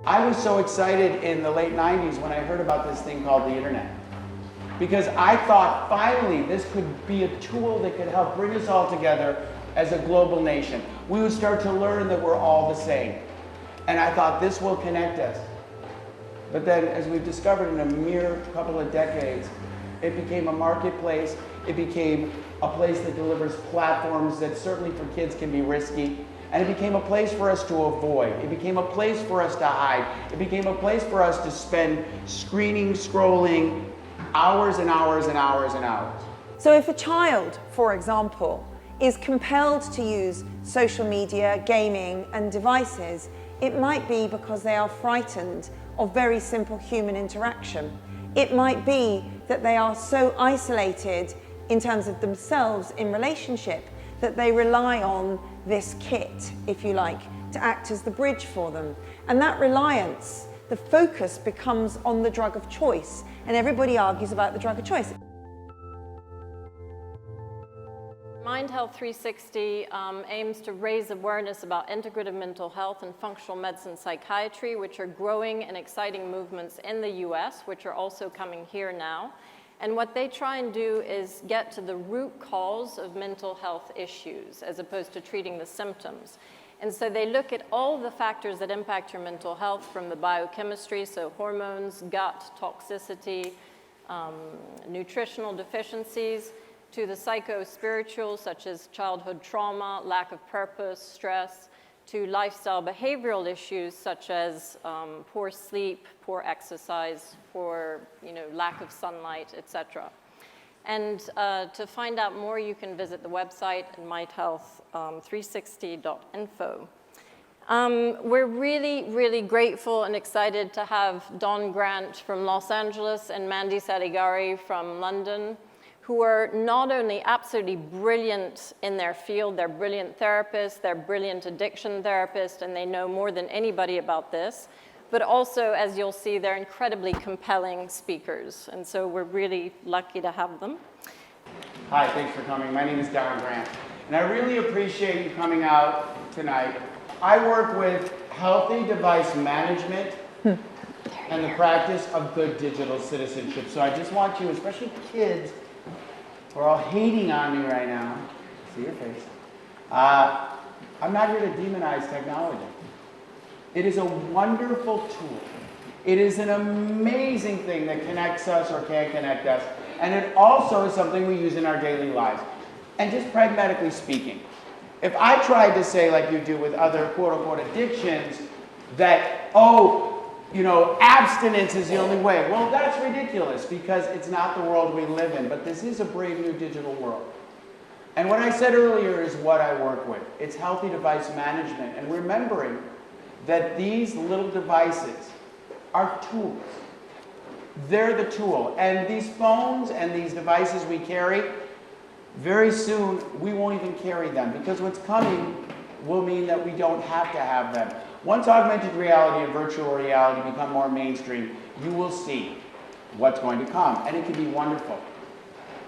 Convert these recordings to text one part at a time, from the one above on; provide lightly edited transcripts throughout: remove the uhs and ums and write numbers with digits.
I was so excited in the late 90s when I heard about this thing called the internet. Because I thought finally this could be a tool that could help bring us all together as a global nation. We would start to learn that we're all the same. And I thought this will connect us. But then, as we've discovered in a mere couple of decades, it became a marketplace. It became a place that delivers platforms that certainly for kids can be risky. And it became a place for us to avoid. It became a place for us to hide. It became a place for us to spend screening, scrolling, hours and hours and hours and hours. So if a child, for example, is compelled to use social media, gaming, and devices, it might be because they are frightened of very simple human interaction. It might be that they are so isolated in terms of themselves in relationship that they rely on this kit, if you like, to act as the bridge for them. And that reliance, the focus becomes on the drug of choice, and everybody argues about the drug of choice. Mind Health 360 aims to raise awareness about integrative mental health and functional medicine psychiatry, which are growing and exciting movements in the US, which are also coming here now. And what they try and do is get to the root cause of mental health issues as opposed to treating the symptoms. And so they look at all the factors that impact your mental health, from the biochemistry, so hormones, gut, toxicity, nutritional deficiencies, to the psycho-spiritual, such as childhood trauma, lack of purpose, stress, to lifestyle behavioral issues such as poor sleep, poor exercise, poor lack of sunlight, etc. And to find out more, you can visit the website at mindhealth360.info. We're really, really grateful and excited to have Darren Grant from Los Angeles and Mandy Saligari from London, who are not only absolutely brilliant in their field, they're brilliant therapists, they're brilliant addiction therapists, and they know more than anybody about this, but also, as you'll see, they're incredibly compelling speakers, and so we're really lucky to have them. Hi, thanks for coming. My name is Darren Grant, and I really appreciate you coming out tonight. I work with healthy device management and the practice of good digital citizenship, so I just want you, especially kids, who are all hating on me right now, see your face. I'm not here to demonize technology. It is a wonderful tool. It is an amazing thing that connects us or can connect us. And it also is something we use in our daily lives. And just pragmatically speaking, if I tried to say, like you do with other quote-unquote addictions, that, abstinence is the only way. Well, that's ridiculous because it's not the world we live in, but this is a brave new digital world. And what I said earlier is what I work with. It's healthy device management and remembering that these little devices are tools. They're the tool. And these phones and these devices we carry, very soon we won't even carry them because what's coming will mean that we don't have to have them. Once augmented reality and virtual reality become more mainstream, you will see what's going to come, and it can be wonderful.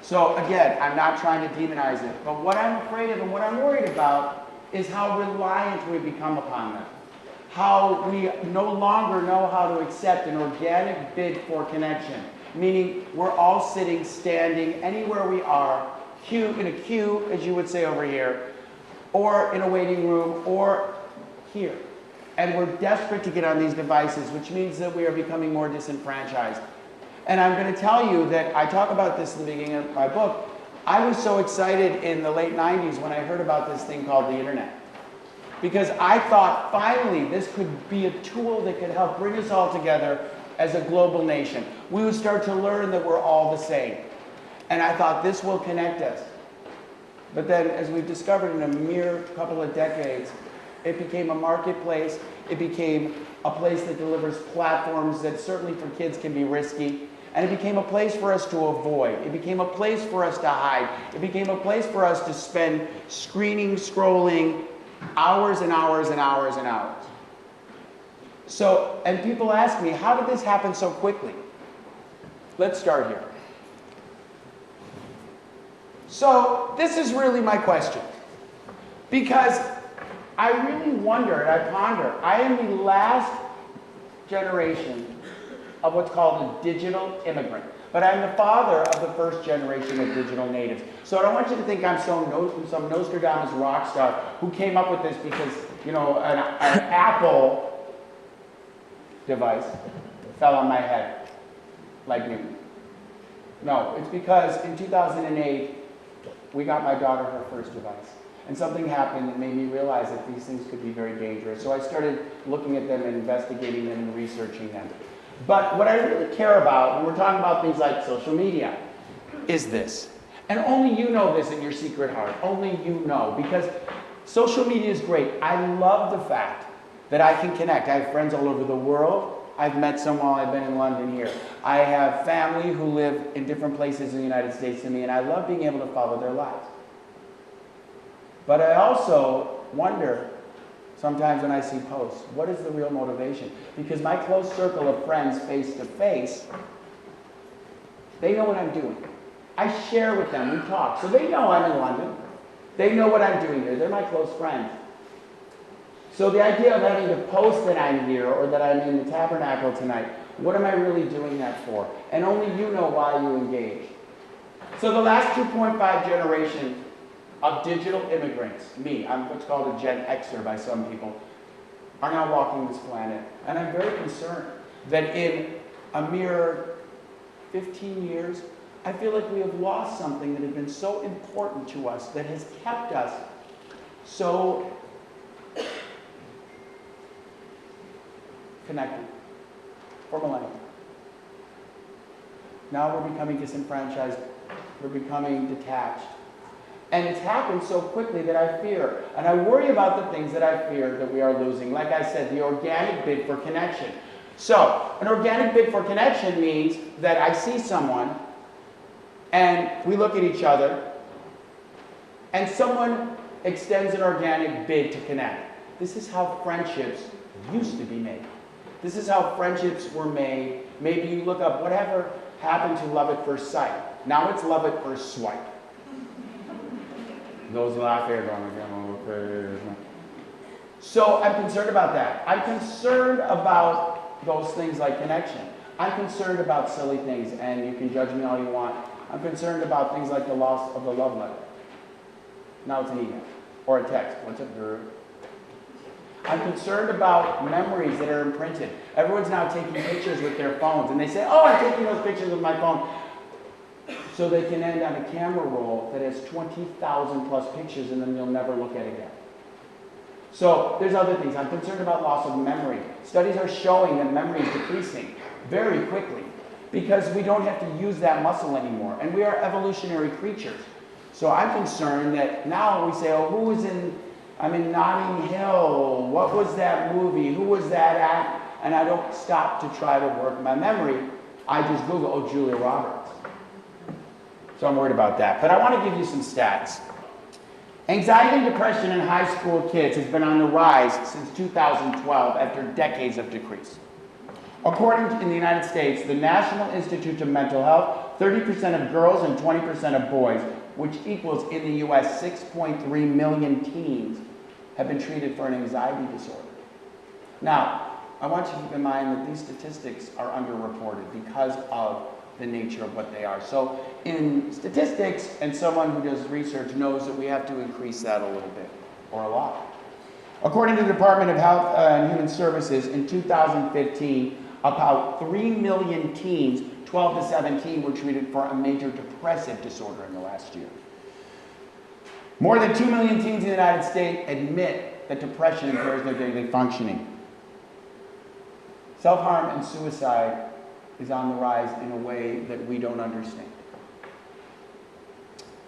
So again, I'm not trying to demonize it, but what I'm afraid of and what I'm worried about is how reliant we become upon them. How we no longer know how to accept an organic bid for connection, meaning we're all sitting, standing, anywhere we are, in a queue, as you would say over here, or in a waiting room, or here. And we're desperate to get on these devices, which means that we are becoming more disenfranchised. And I'm going to tell you that I talk about this in the beginning of my book. I was so excited in the late 90s when I heard about this thing called the internet. Because I thought finally this could be a tool that could help bring us all together as a global nation. We would start to learn that we're all the same. And I thought this will connect us. But then, as we've discovered in a mere couple of decades, it became a marketplace. It became a place that delivers platforms that certainly for kids can be risky. And it became a place for us to avoid. It became a place for us to hide. It became a place for us to spend screening, scrolling, hours and hours and hours and hours. So, and people ask me, how did this happen so quickly? Let's start here. So, this is really my question. Because I really wonder and I ponder. I am the last generation of what's called a digital immigrant. But I'm the father of the first generation of digital natives. So I don't want you to think I'm some Nostradamus rock star who came up with this because, you know, an Apple device fell on my head, like Newton. No, it's because in 2008, we got my daughter her first device. And something happened that made me realize that these things could be very dangerous. So I started looking at them and investigating them and researching them. But what I really care about when we're talking about things like social media is this. And only you know this in your secret heart. Only you know. Because social media is great. I love the fact that I can connect. I have friends all over the world. I've met some while I've been in London here. I have family who live in different places in the United States than me, and I love being able to follow their lives. But I also wonder sometimes when I see posts, what is the real motivation? Because my close circle of friends face to face, they know what I'm doing. I share with them, we talk. So they know I'm in London. They know what I'm doing here. They're my close friends. So the idea of having to post that I'm here or that I'm in the tabernacle tonight, what am I really doing that for? And only you know why you engage. So the last 2.5 generation of digital immigrants, me, I'm what's called a Gen Xer by some people, are now walking this planet. And I'm very concerned that in a mere 15 years, I feel like we have lost something that had been so important to us, that has kept us so connected for millennia. Now we're becoming disenfranchised. We're becoming detached. And it's happened so quickly that I fear. And I worry about the things that I fear that we are losing. Like I said, the organic bid for connection. So, an organic bid for connection means that I see someone and we look at each other and someone extends an organic bid to connect. This is how friendships used to be made. This is how friendships were made. Maybe you look up whatever happened to love at first sight. Now it's love at first swipe. Those laugh here going, okay. So I'm concerned about that. I'm concerned about those things like connection. I'm concerned about silly things, and you can judge me all you want. I'm concerned about things like the loss of the love letter. Now it's an email or a text. What's up, Guru? I'm concerned about memories that are imprinted. Everyone's now taking pictures with their phones, and they say, oh, I'm taking those pictures with my phone. So they can end on a camera roll that has 20,000 plus pictures, and then you'll never look at it again. So there's other things. I'm concerned about loss of memory. Studies are showing that memory is decreasing very quickly because we don't have to use that muscle anymore, and we are evolutionary creatures. So I'm concerned that now we say, oh, who was I'm in Notting Hill. What was that movie? Who was that at? And I don't stop to try to work my memory. I just Google, oh, Julia Roberts. So I'm worried about that. But I want to give you some stats. Anxiety and depression in high school kids has been on the rise since 2012 after decades of decrease. According to in the United States, the National Institute of Mental Health, 30% of girls and 20% of boys, which equals in the U.S. 6.3 million teens, have been treated for an anxiety disorder. Now, I want you to keep in mind that these statistics are underreported because of the nature of what they are. So in statistics, and someone who does research knows that we have to increase that a little bit, or a lot. According to the Department of Health and Human Services, in 2015, about 3 million teens, 12 to 17, were treated for a major depressive disorder in the last year. More than 2 million teens in the United States admit that depression impairs their daily functioning. Self-harm and suicide is on the rise in a way that we don't understand.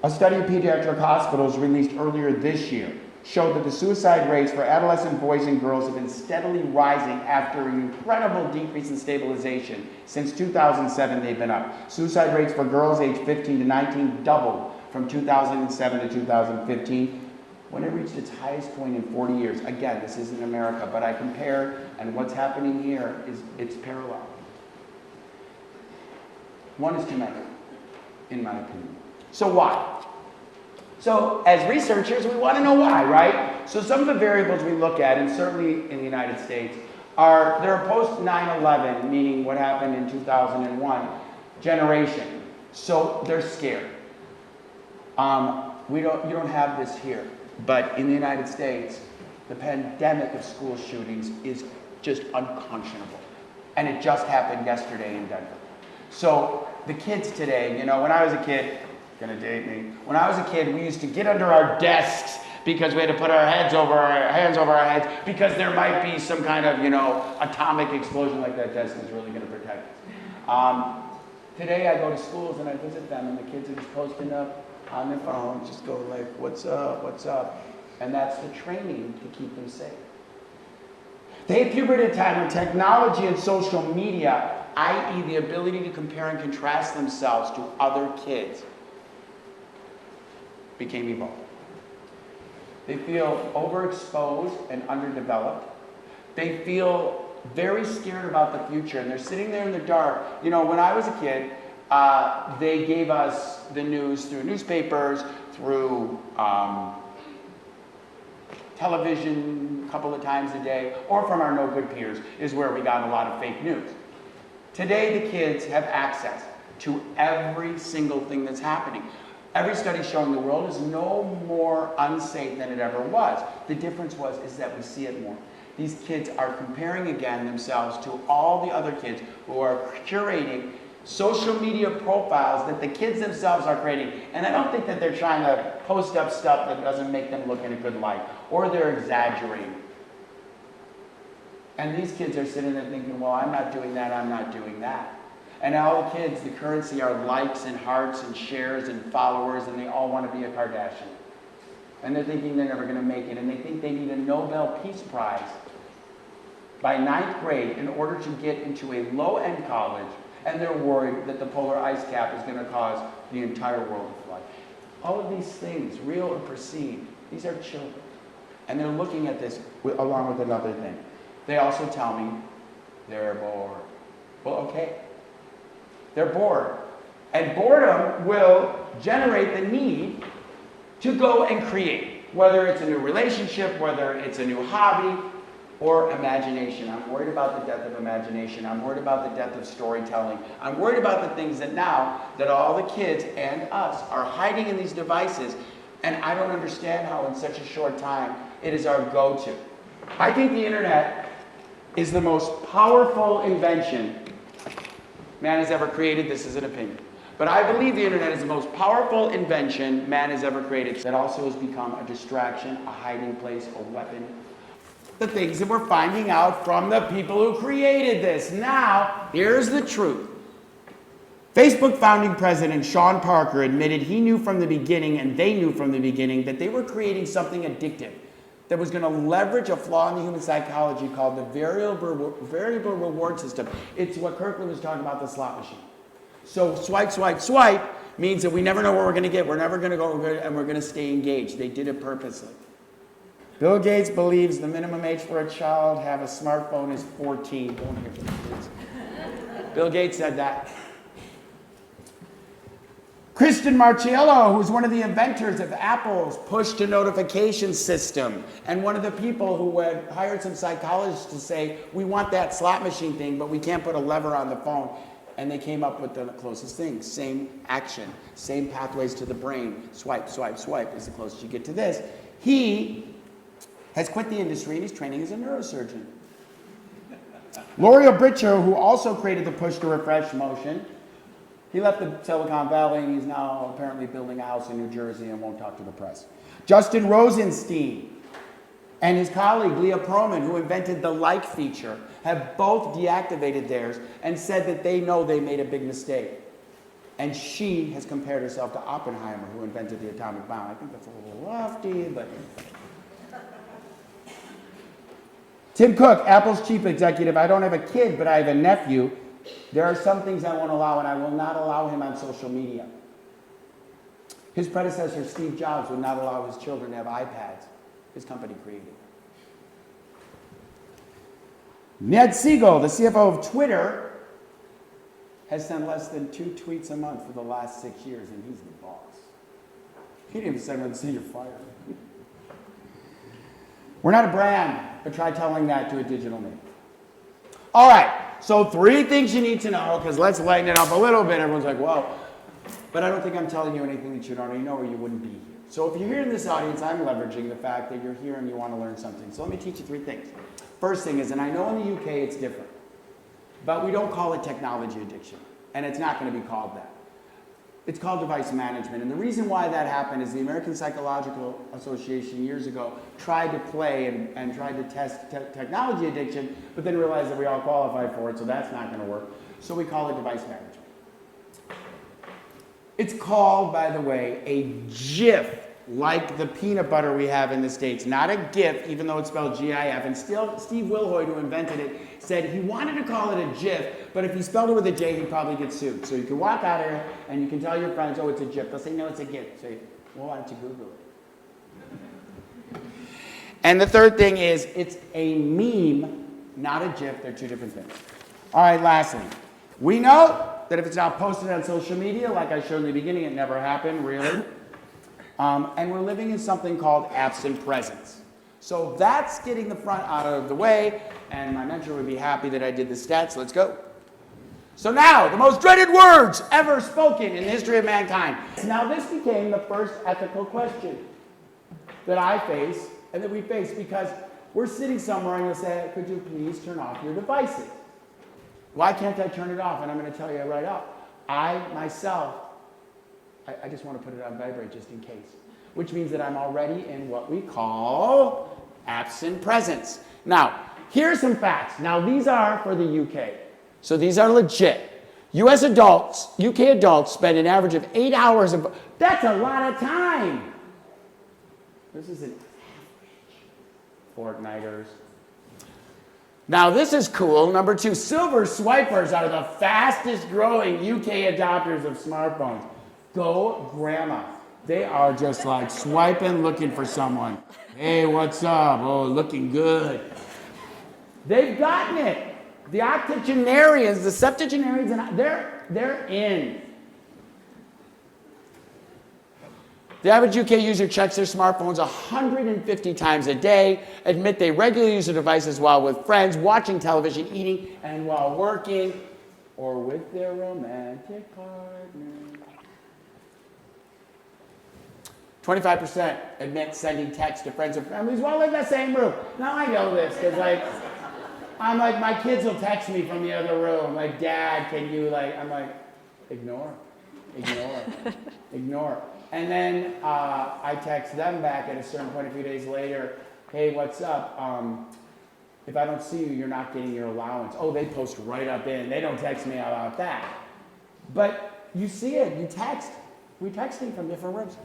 A study of pediatric hospitals released earlier this year showed that the suicide rates for adolescent boys and girls have been steadily rising after an incredible decrease in stabilization. Since 2007, they've been up. Suicide rates for girls aged 15 to 19 doubled from 2007 to 2015, when it reached its highest point in 40 years. Again, this isn't America, but I compare, and what's happening here is it's parallel. One is too many, in my opinion. So why? So as researchers, we want to know why, right? So some of the variables we look at, and certainly in the United States, they're a post 9/11, meaning what happened in 2001 generation. So they're scared. You don't have this here, but in the United States, the pandemic of school shootings is just unconscionable. And it just happened yesterday in Denver. So the kids today, you know, when I was a kid, gonna date me, when I was a kid, we used to get under our desks because we had to put our hands over our heads because there might be some kind of, you know, atomic explosion like that desk is really gonna protect us. Today I go to schools and I visit them and the kids are just posting up on their phone, just go like, what's up, what's up? And that's the training to keep them safe. They hit puberty time when technology and social media, i.e. the ability to compare and contrast themselves to other kids, became evolved. They feel overexposed and underdeveloped. They feel very scared about the future and they're sitting there in the dark. You know, when I was a kid, they gave us the news through newspapers, through television a couple of times a day, or from our no-good peers is where we got a lot of fake news. Today, the kids have access to every single thing that's happening. Every study showing the world is no more unsafe than it ever was. The difference is that we see it more. These kids are comparing again themselves to all the other kids who are curating social media profiles that the kids themselves are creating. And I don't think that they're trying to post up stuff that doesn't make them look in a good light, or they're exaggerating. And these kids are sitting there thinking, well, I'm not doing that, I'm not doing that. And all the kids, the currency are likes and hearts and shares and followers, and they all want to be a Kardashian. And they're thinking they're never going to make it, and they think they need a Nobel Peace Prize by 9th grade in order to get into a low-end college, and they're worried that the polar ice cap is going to cause the entire world to flood. All of these things, real or perceived, these are children. And they're looking at this along with another thing. They also tell me they're bored. Well, okay. They're bored. And boredom will generate the need to go and create, whether it's a new relationship, whether it's a new hobby, or imagination. I'm worried about the death of imagination. I'm worried about the death of storytelling. I'm worried about the things that now that all the kids and us are hiding in these devices, and I don't understand how in such a short time it is our go-to. I think the internet is the most powerful invention man has ever created. This is an opinion. But I believe the internet is the most powerful invention man has ever created that also has become a distraction, a hiding place, a weapon. The things that we're finding out from the people who created this. Now, here's the truth. Facebook founding president Sean Parker admitted he knew from the beginning, and they knew from the beginning, that they were creating something addictive that was going to leverage a flaw in the human psychology called the variable reward system. It's what Kirkland was talking about, the slot machine. So swipe, swipe, swipe means that we never know where we're going to get. We're never going to go, and we're going to stay engaged. They did it purposely. Bill Gates believes the minimum age for a child to have a smartphone is 14. Don't hear from the kids. Bill Gates said that. Kristen Marchiello, who's one of the inventors of Apple's push-to-notification system, and one of the people who had hired some psychologists to say, we want that slot machine thing, but we can't put a lever on the phone. And they came up with the closest thing. Same action, same pathways to the brain. Swipe, swipe, swipe is the closest you get to this. He has quit the industry and he's training as a neurosurgeon. L'Oreal Britcher, who also created the push-to-refresh motion, he left the Silicon Valley and he's now apparently building a house in New Jersey and won't talk to the press. Justin Rosenstein and his colleague Leah Pearlman, who invented the like feature, have both deactivated theirs and said that they know they made a big mistake. And she has compared herself to Oppenheimer, who invented the atomic bomb. I think that's a little lofty, but... Tim Cook, Apple's chief executive, I don't have a kid, but I have a nephew. There are some things I won't allow, and I will not allow him on social media. His predecessor, Steve Jobs, would not allow his children to have iPads his company created. Ned Siegel, the CFO of Twitter, has sent less than 2 tweets a month for the last 6 years, and he's the boss. He didn't even send one to say you're fired. We're not a brand, but try telling that to a digital native. All right, so 3 things you need to know, because let's lighten it up a little bit. Everyone's like, whoa. But I don't think I'm telling you anything that you don't already know or you wouldn't be here. So if you're here in this audience, I'm leveraging the fact that you're here and you want to learn something. So let me teach you 3 things. First thing is, and I know in the UK it's different, but we don't call it technology addiction, and it's not going to be called that. It's called device management, and the reason why that happened is the American Psychological Association years ago tried to play and tried to test technology addiction, but then realized that we all qualify for it, so that's not going to work. So we call it device management. It's called, by the way, a GIF, like the peanut butter we have in the States. Not a GIF, even though it's spelled G-I-F. And still, Steve Wilhoit, who invented it, said he wanted to call it a GIF, but if he spelled it with a J, he'd probably get sued. So you can walk out here and you can tell your friends, oh, it's a GIF. They'll say, no, it's a GIF. Say, well, why don't you Google it? And the third thing is, it's a meme, not a GIF. They're 2 different things. All right, lastly, we know that if it's not posted on social media, like I showed in the beginning, it never happened, really. And we're living in something called absent presence. So that's getting the front out of the way, and my mentor would be happy that I did the stats. Let's go. So now, the most dreaded words ever spoken in the history of mankind. Now this became the first ethical question that I face, and that we face, because we're sitting somewhere and you'll say, could you please turn off your devices? Why can't I turn it off? And I'm going to tell you right up. I, myself, I just want to put it on vibrate just in case. Which means that I'm already in what we call absent presence. Now, here's some facts. Now, these are for the UK. So these are legit. US adults, UK adults spend an average of 8 hours of... That's a lot of time. This is an average. Fortnighters. Now, this is cool. Number 2, silver swipers are the fastest growing UK adopters of smartphones. Go grandma. They are just like swiping, looking for someone. Hey, what's up? Oh, looking good. They've gotten it. The octogenarians, the septuagenarians, and they're in. The average UK user checks their smartphones 150 times a day, admit they regularly use their devices while with friends, watching television, eating, and while working, or with their romantic partner. 25% admit sending texts to friends or families while in the same room. Now I know this, because I'm like, my kids will text me from the other room, like, Dad, can you, I'm like, ignore. And then I text them back at a certain point a few days later, hey, what's up? If I don't see you, you're not getting your allowance. Oh, they post right up in. They don't text me about that. But you see it, you text. We're texting from different rooms.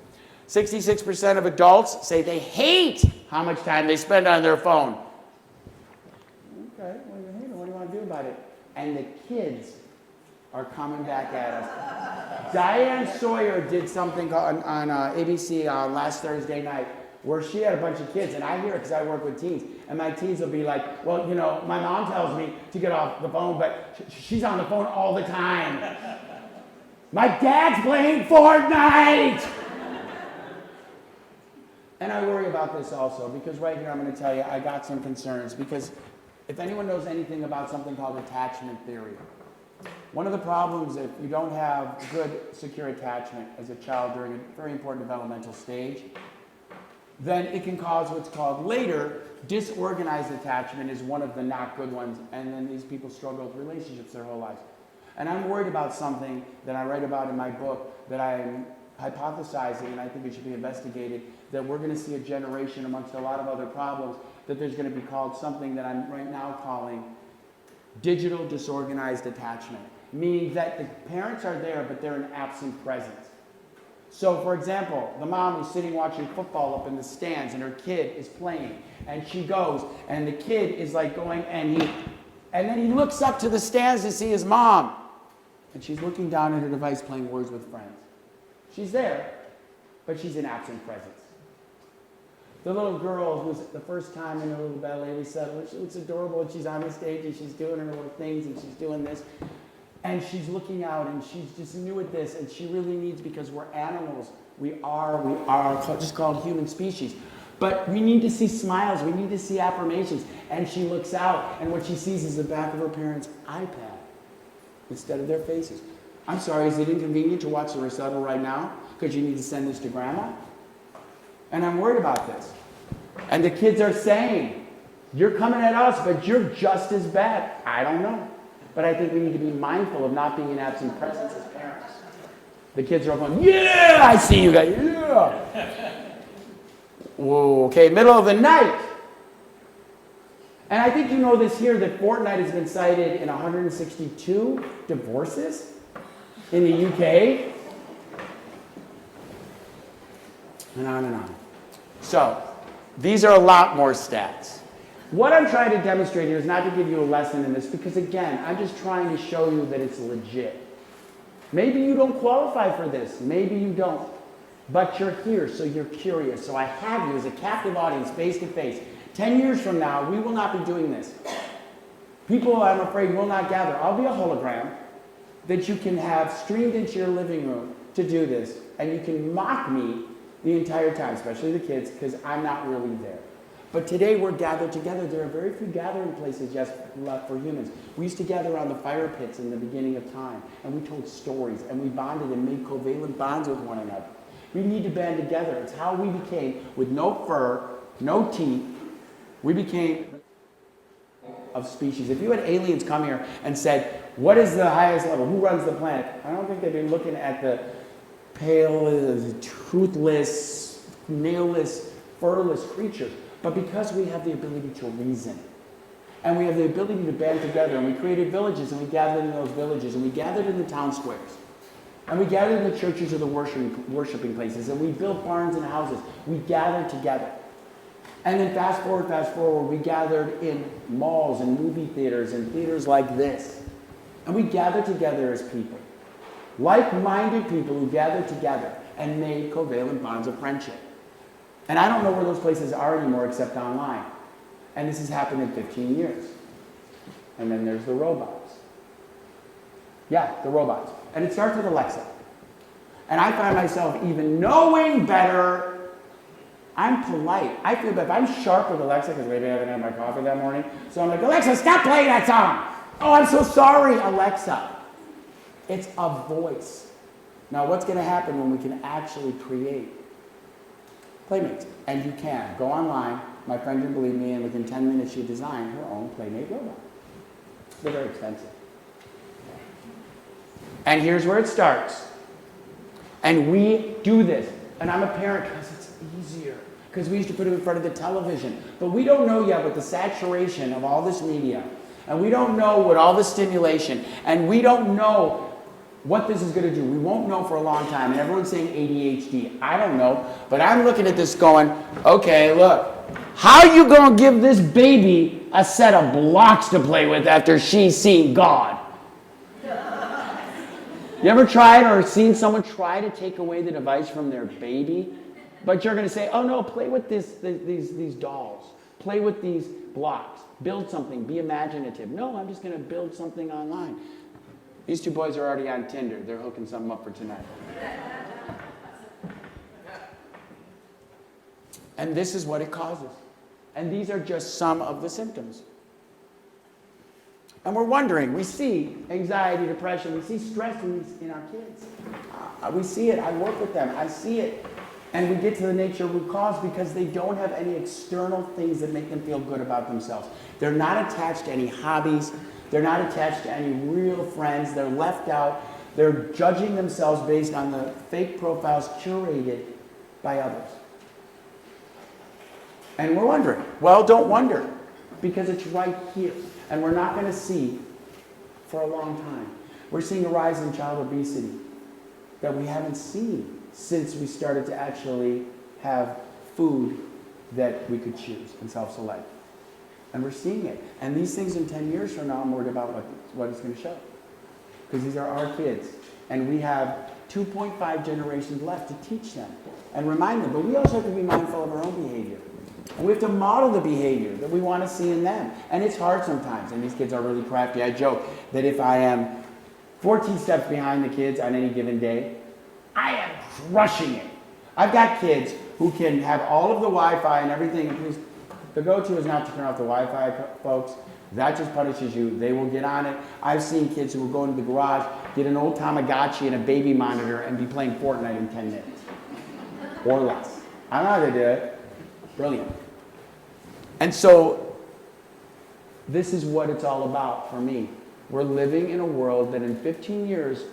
66% of adults say they hate how much time they spend on their phone. Okay, well, you hate it. What do you want to do about it? And the kids are coming back at us. Diane Sawyer did something on ABC on last Thursday night where she had a bunch of kids, and I hear it because I work with teens, and my teens will be like, well, my mom tells me to get off the phone, but she's on the phone all the time. My dad's playing Fortnite! And I worry about this also, because right here I'm going to tell you I got some concerns, because if anyone knows anything about something called attachment theory, one of the problems if you don't have good, secure attachment as a child during a very important developmental stage, then it can cause what's called later disorganized attachment is one of the not good ones, and then these people struggle with relationships their whole lives. And I'm worried about something that I write about in my book that I'm hypothesizing, and I think it should be investigated, that we're going to see a generation amongst a lot of other problems that there's going to be called something that I'm right now calling digital disorganized attachment, meaning that the parents are there, but they're in absent presence. So, for example, the mom is sitting watching football up in the stands, and her kid is playing, and she goes, and the kid is like going, and then he looks up to the stands to see his mom, and she's looking down at her device playing Words with Friends. She's there, but she's in absent presence. The little girl who's the first time in her little ballet recital, she looks adorable, and she's on the stage, and she's doing her little things, and she's doing this. And she's looking out, and she's just new at this, and she really needs, because we're animals, we are just called human species. But we need to see smiles, we need to see affirmations. And she looks out, and what she sees is the back of her parents' iPad instead of their faces. I'm sorry, is it inconvenient to watch the recital right now? Because you need to send this to grandma? And I'm worried about this. And the kids are saying, you're coming at us, but you're just as bad. I don't know. But I think we need to be mindful of not being in absent presence as parents. The kids are all going, yeah, I see you guys, yeah. Whoa, okay, middle of the night. And I think you know this here, that Fortnite has been cited in 162 divorces in the UK. And on and on. So, these are a lot more stats. What I'm trying to demonstrate here is not to give you a lesson in this, because again, I'm just trying to show you that it's legit. Maybe you don't qualify for this, maybe you don't. But you're here, so you're curious. So I have you as a captive audience, face to face. 10 years from now, we will not be doing this. People, I'm afraid, will not gather. I'll be a hologram that you can have streamed into your living room to do this. And you can mock me the entire time, especially the kids, because I'm not really there. But today we're gathered together. There are very few gathering places left for humans. We used to gather around the fire pits in the beginning of time, and we told stories, and we bonded and made covalent bonds with one another. We need to band together. It's how we became, with no fur, no teeth, we became of species. If you had aliens come here and said, what is the highest level? Who runs the planet? I don't think they'd be looking at the pale, toothless, nailless, furless creatures. But because we have the ability to reason, and we have the ability to band together, and we created villages, and we gathered in those villages, and we gathered in the town squares, and we gathered in the churches or the worshiping places, and we built barns and houses. We gathered together. And then fast forward, we gathered in malls and movie theaters and theaters like this. And we gathered together as people. Like-minded people who gathered together and made covalent bonds of friendship. And I don't know where those places are anymore except online. And this has happened in 15 years. And then there's the robots. Yeah, the robots. And it starts with Alexa. And I find myself even knowing better. I'm polite. I feel bad. If I'm sharp with Alexa, because maybe I haven't had my coffee that morning, so I'm like, Alexa, stop playing that song. Oh, I'm so sorry, Alexa. It's a voice. Now, what's going to happen when we can actually create playmates? And you can. Go online. My friend didn't believe me, and within 10 minutes, she designed her own playmate robot. They're very expensive. And here's where it starts. And we do this. And I'm a parent because it's easier. Because we used to put it in front of the television. But we don't know yet with the saturation of all this media. And we don't know what all the stimulation. And we don't know what this is going to do. We won't know for a long time. And everyone's saying ADHD. I don't know. But I'm looking at this going, okay, look. How are you going to give this baby a set of blocks to play with after she's seen God? You ever tried or seen someone try to take away the device from their baby? But you're going to say, oh no, play with these dolls. Play with these blocks. Build something. Be imaginative. No, I'm just going to build something online. These two boys are already on Tinder. They're hooking something up for tonight. And this is what it causes. And these are just some of the symptoms. And we're wondering, we see anxiety, depression, we see stress in our kids. We see it, I work with them, I see it. And we get to the nature of root cause because they don't have any external things that make them feel good about themselves. They're not attached to any hobbies, they're not attached to any real friends, they're left out, they're judging themselves based on the fake profiles curated by others. And we're wondering, well, don't wonder, because it's right here. And we're not going to see for a long time. We're seeing a rise in child obesity that we haven't seen since we started to actually have food that we could choose and self-select. And we're seeing it. And these things in 10 years from now, I'm worried about what it's going to show. Because these are our kids. And we have 2.5 generations left to teach them and remind them. But we also have to be mindful of our own behavior. And we have to model the behavior that we want to see in them. And it's hard sometimes, and these kids are really crafty. I joke that if I am 14 steps behind the kids on any given day, I am crushing it. I've got kids who can have all of the Wi-Fi and everything. And please, the go-to is not to turn off the Wi-Fi, folks. That just punishes you. They will get on it. I've seen kids who will go into the garage, get an old Tamagotchi and a baby monitor, and be playing Fortnite in 10 minutes. Or less. I don't know how they do it. Brilliant. And so, this is what it's all about for me. We're living in a world that in 15 years,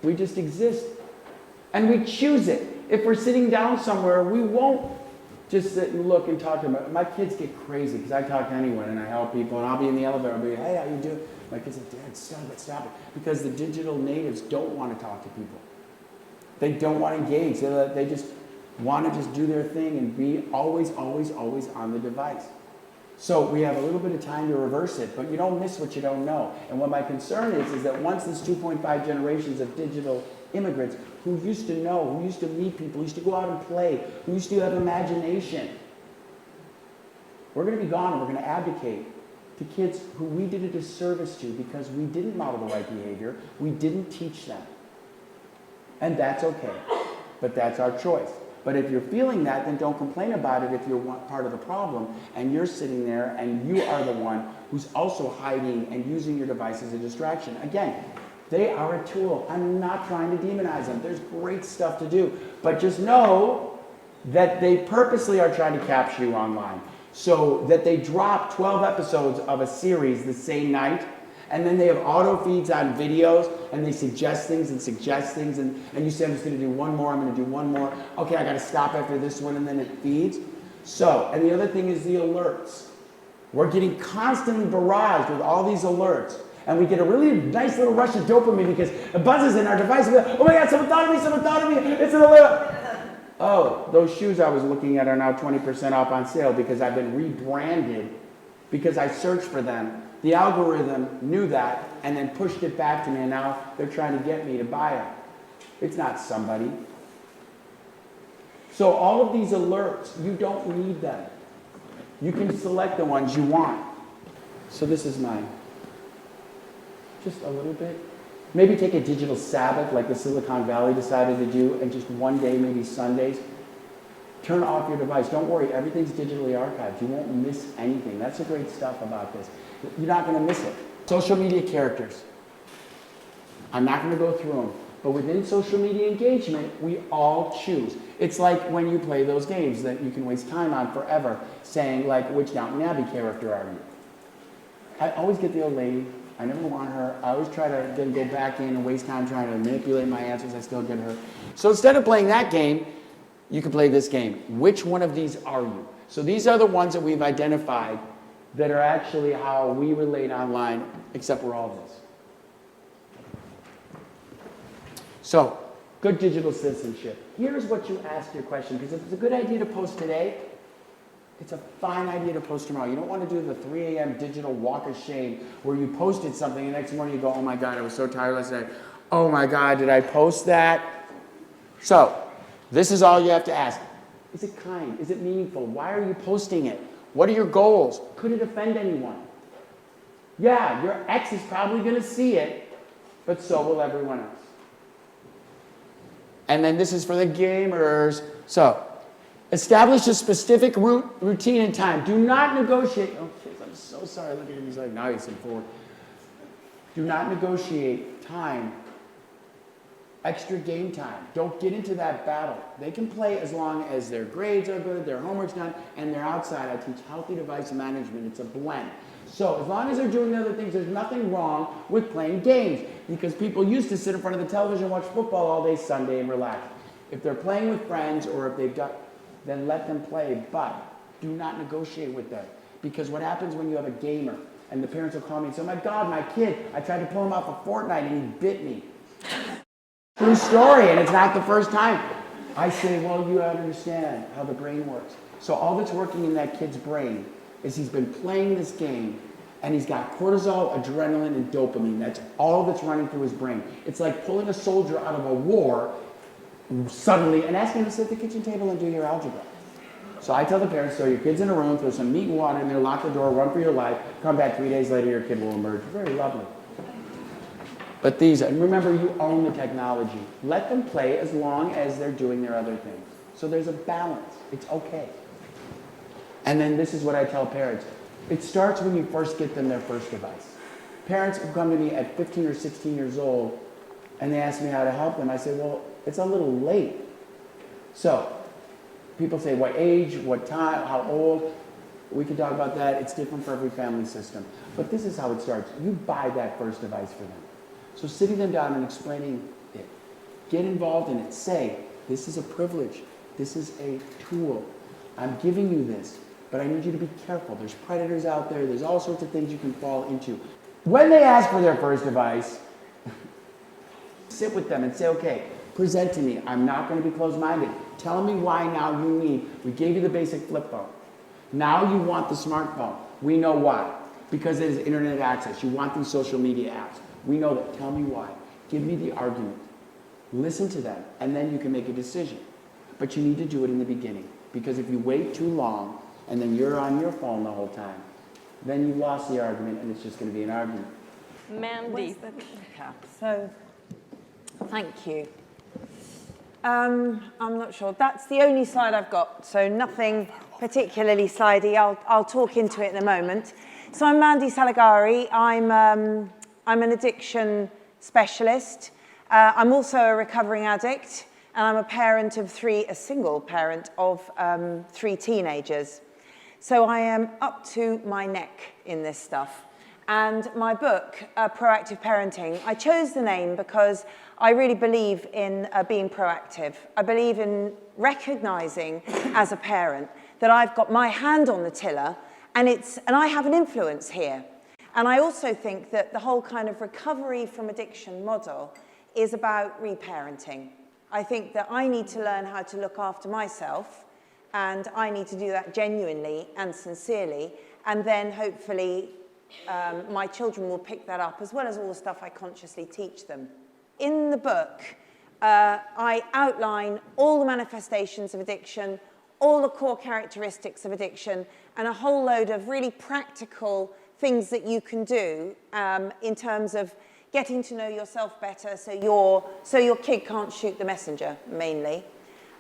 we just exist. And we choose it. If we're sitting down somewhere, we won't just sit and look and talk to them. My kids get crazy because I talk to anyone and I help people, and I'll be in the elevator, I'll be, hey, how you doing? My kids are like, Dad, stop it. Because the digital natives don't want to talk to people. They don't want to engage. They just want to just do their thing and be always on the device. So we have a little bit of time to reverse it, but you don't miss what you don't know. And what my concern is that once this 2.5 generations of digital immigrants who used to know, who used to meet people, who used to go out and play, who used to have imagination, we're going to be gone and we're going to abdicate to kids who we did a disservice to because we didn't model the right behavior, we didn't teach them. And that's okay, but that's our choice. But if you're feeling that, then don't complain about it if you're part of the problem and you're sitting there and you are the one who's also hiding and using your device as a distraction. Again, they are a tool. I'm not trying to demonize them. There's great stuff to do. But just know that they purposely are trying to capture you online. So that they drop 12 episodes of a series the same night, and then they have auto feeds on videos, and they suggest things, and you say, I'm just going to do one more, I'm going to do one more. Okay, I got to stop after this one, and then it feeds. So, and the other thing is the alerts. We're getting constantly barraged with all these alerts. And we get a really nice little rush of dopamine because it buzzes in our device. We're like, oh my God, someone thought of me, it's an alert. Oh, those shoes I was looking at are now 20% off on sale because I've been rebranded because I searched for them. The algorithm knew that and then pushed it back to me, and now they're trying to get me to buy them. It's not somebody. So all of these alerts, you don't need them. You can select the ones you want. So this is mine. Just a little bit. Maybe take a digital Sabbath like the Silicon Valley decided to do, and just one day, maybe Sundays, turn off your device. Don't worry, everything's digitally archived. You won't miss anything. That's the great stuff about this. You're not going to miss it. Social media characters. I'm not going to go through them. But within social media engagement, we all choose. It's like when you play those games that you can waste time on forever, saying like, which Downton Abbey character are you? I always get the old lady. I never want her. I always try to then go back in and waste time trying to manipulate my answers. I still get her. So instead of playing that game, you can play this game. Which one of these are you? So these are the ones that we've identified that are actually how we relate online, except we're all this. So, good digital citizenship. Here's what you ask your question, because if it's a good idea to post today, it's a fine idea to post tomorrow. You don't want to do the 3 a.m. digital walk of shame where you posted something and the next morning you go, oh my God, I was so tired last night. Oh my God, did I post that? So, this is all you have to ask. Is it kind? Is it meaningful? Why are you posting it? What are your goals? Could it offend anyone? Yeah, your ex is probably going to see it, but so will everyone else. And then this is for the gamers. So, establish a specific routine and time. Do not negotiate. Oh, kids, I'm so sorry. Look at him. He's like, now he's in forward. Do not negotiate time. Extra game time. Don't get into that battle. They can play as long as their grades are good, their homework's done, and they're outside. I teach healthy device management. It's a blend. So as long as they're doing other things, there's nothing wrong with playing games, because people used to sit in front of the television and watch football all day Sunday and relax. If they're playing with friends or if they've got, then let them play, but do not negotiate with them. Because what happens when you have a gamer and the parents will call me and say, oh my God, my kid, I tried to pull him off of Fortnite and he bit me. True story, and it's not the first time. I say, well, you understand how the brain works. So all that's working in that kid's brain is he's been playing this game, and he's got cortisol, adrenaline, and dopamine. That's all that's running through his brain. It's like pulling a soldier out of a war suddenly and asking him to sit at the kitchen table and do your algebra. So I tell the parents, throw your kids in a room, throw some meat and water in there, lock the door, run for your life, come back 3 days later, your kid will emerge. Very lovely. But these, and remember, you own the technology. Let them play as long as they're doing their other things. So there's a balance. It's okay. And then this is what I tell parents. It starts when you first get them their first device. Parents who come to me at 15 or 16 years old and they ask me how to help them, I say, well, it's a little late. So people say, what age, what time, how old? We can talk about that. It's different for every family system. But this is how it starts. You buy that first device for them. So sitting them down and explaining it. Get involved in it. Say, this is a privilege. This is a tool. I'm giving you this, but I need you to be careful. There's predators out there. There's all sorts of things you can fall into. When they ask for their first device, sit with them and say, okay, present to me. I'm not going to be closed-minded. Tell me why now you need. We gave you the basic flip phone. Now you want the smartphone. We know why. Because it is internet access. You want these social media apps. We know that. Tell me why. Give me the argument. Listen to them, and then you can make a decision. But you need to do it in the beginning. Because if you wait too long, and then you're on your phone the whole time, then you lost the argument, and it's just going to be an argument. Mandy. So, thank you. I'm not sure. That's the only slide I've got, so nothing particularly slidey. I'll talk into it in a moment. So I'm Mandy Saligari. I'm an addiction specialist. I'm also a recovering addict, and I'm a single parent of 3 teenagers. So I am up to my neck in this stuff. And my book, Proactive Parenting, I chose the name because I really believe in being proactive. I believe in recognizing as a parent that I've got my hand on the tiller and I have an influence here. And I also think that the whole kind of recovery from addiction model is about reparenting. I think that I need to learn how to look after myself, and I need to do that genuinely and sincerely, and then hopefully my children will pick that up, as well as all the stuff I consciously teach them. In the book, I outline all the manifestations of addiction, all the core characteristics of addiction, and a whole load of really practical things that you can do in terms of getting to know yourself better so your kid can't shoot the messenger, mainly.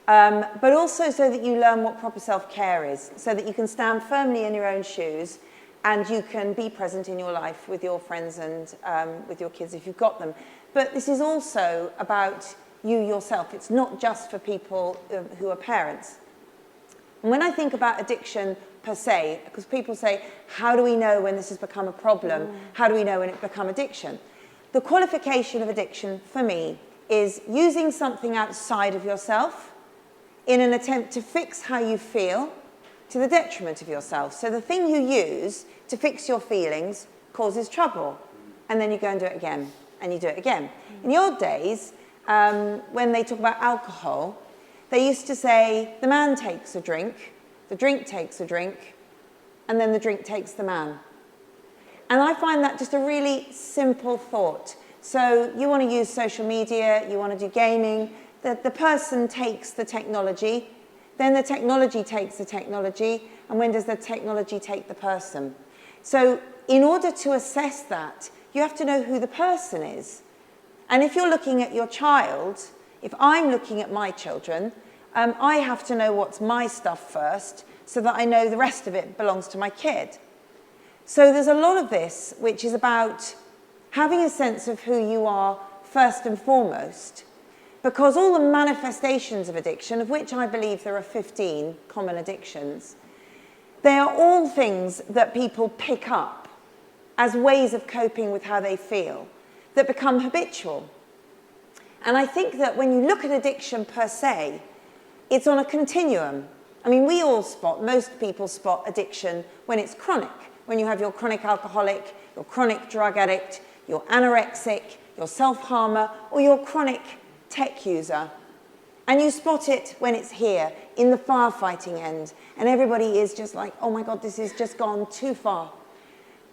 But also so that you learn what proper self-care is, so that you can stand firmly in your own shoes and you can be present in your life with your friends and with your kids if you've got them. But this is also about you yourself. It's not just for people who are parents. And when I think about addiction per se, because people say, how do we know when this has become a problem? How do we know when it's become addiction? The qualification of addiction for me is using something outside of yourself in an attempt to fix how you feel to the detriment of yourself. So the thing you use to fix your feelings causes trouble, and then you go and do it again, and you do it again. In the old days, when they talk about alcohol, they used to say, the man takes a drink, the drink takes a drink, and then the drink takes the man. And I find that just a really simple thought. So you want to use social media, you want to do gaming, the person takes the technology, then the technology takes the technology, and when does the technology take the person? So in order to assess that, you have to know who the person is. And if you're looking at your child, if I'm looking at my children, I have to know what's my stuff first so that I know the rest of it belongs to my kid. So there's a lot of this which is about having a sense of who you are first and foremost, because all the manifestations of addiction, of which I believe there are 15 common addictions, they are all things that people pick up as ways of coping with how they feel that become habitual. And I think that when you look at addiction per se, it's on a continuum. I mean, most people spot addiction when it's chronic, when you have your chronic alcoholic, your chronic drug addict, your anorexic, your self-harmer, or your chronic tech user. And you spot it when it's here, in the firefighting end, and everybody is just like, oh my God, this has just gone too far.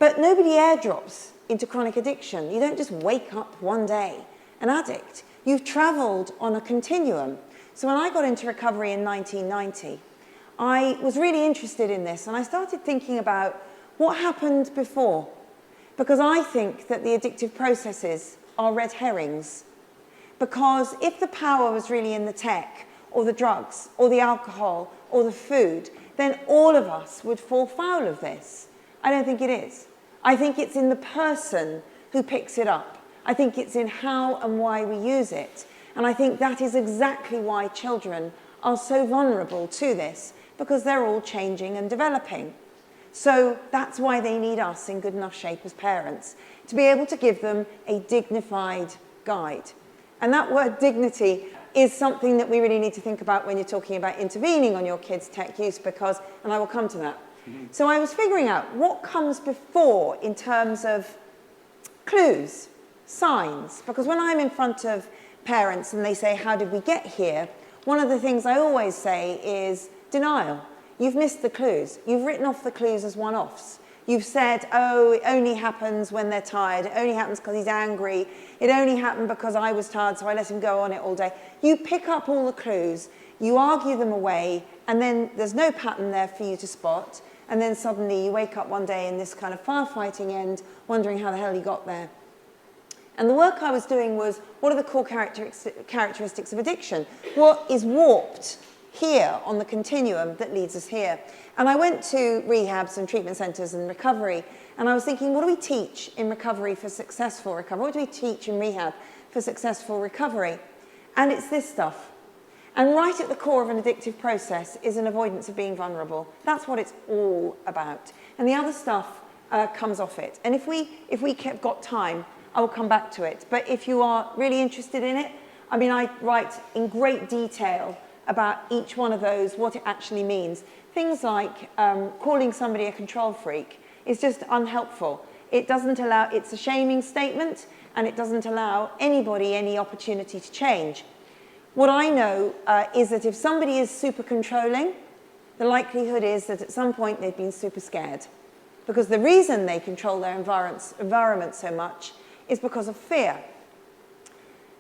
But nobody airdrops into chronic addiction. You don't just wake up one day an addict. You've traveled on a continuum. So when I got into recovery in 1990, I was really interested in this, and I started thinking about what happened before. Because I think that the addictive processes are red herrings. Because if the power was really in the tech, or the drugs, or the alcohol, or the food, then all of us would fall foul of this. I don't think it is. I think it's in the person who picks it up. I think it's in how and why we use it. And I think that is exactly why children are so vulnerable to this, because they're all changing and developing. So that's why they need us in good enough shape as parents, to be able to give them a dignified guide. And that word dignity is something that we really need to think about when you're talking about intervening on your kids' tech use, because, and I will come to that. So I was figuring out what comes before in terms of clues, signs, because when I'm in front of parents and they say, how did we get here? One of the things I always say is denial. You've missed the clues. You've written off the clues as one-offs. You've said, oh, it only happens when they're tired. It only happens because he's angry. It only happened because I was tired, so I let him go on it all day. You pick up all the clues, you argue them away, and then there's no pattern there for you to spot. And then suddenly you wake up one day in this kind of firefighting end, wondering how the hell you got there. And the work I was doing was, what are the core characteristics of addiction? What is warped here on the continuum that leads us here? And I went to rehabs and treatment centres and recovery, and I was thinking, what do we teach in recovery for successful recovery? What do we teach in rehab for successful recovery? And it's this stuff. And right at the core of an addictive process is an avoidance of being vulnerable. That's what it's all about. And the other stuff comes off it. And if we kept got time, I will come back to it. But if you are really interested in it, I mean, I write in great detail about each one of those, what it actually means. Things like calling somebody a control freak is just unhelpful. It doesn't allow, it's a shaming statement, and it doesn't allow anybody any opportunity to change. What I know is that if somebody is super controlling, the likelihood is that at some point they've been super scared. Because the reason they control their environment so much is because of fear.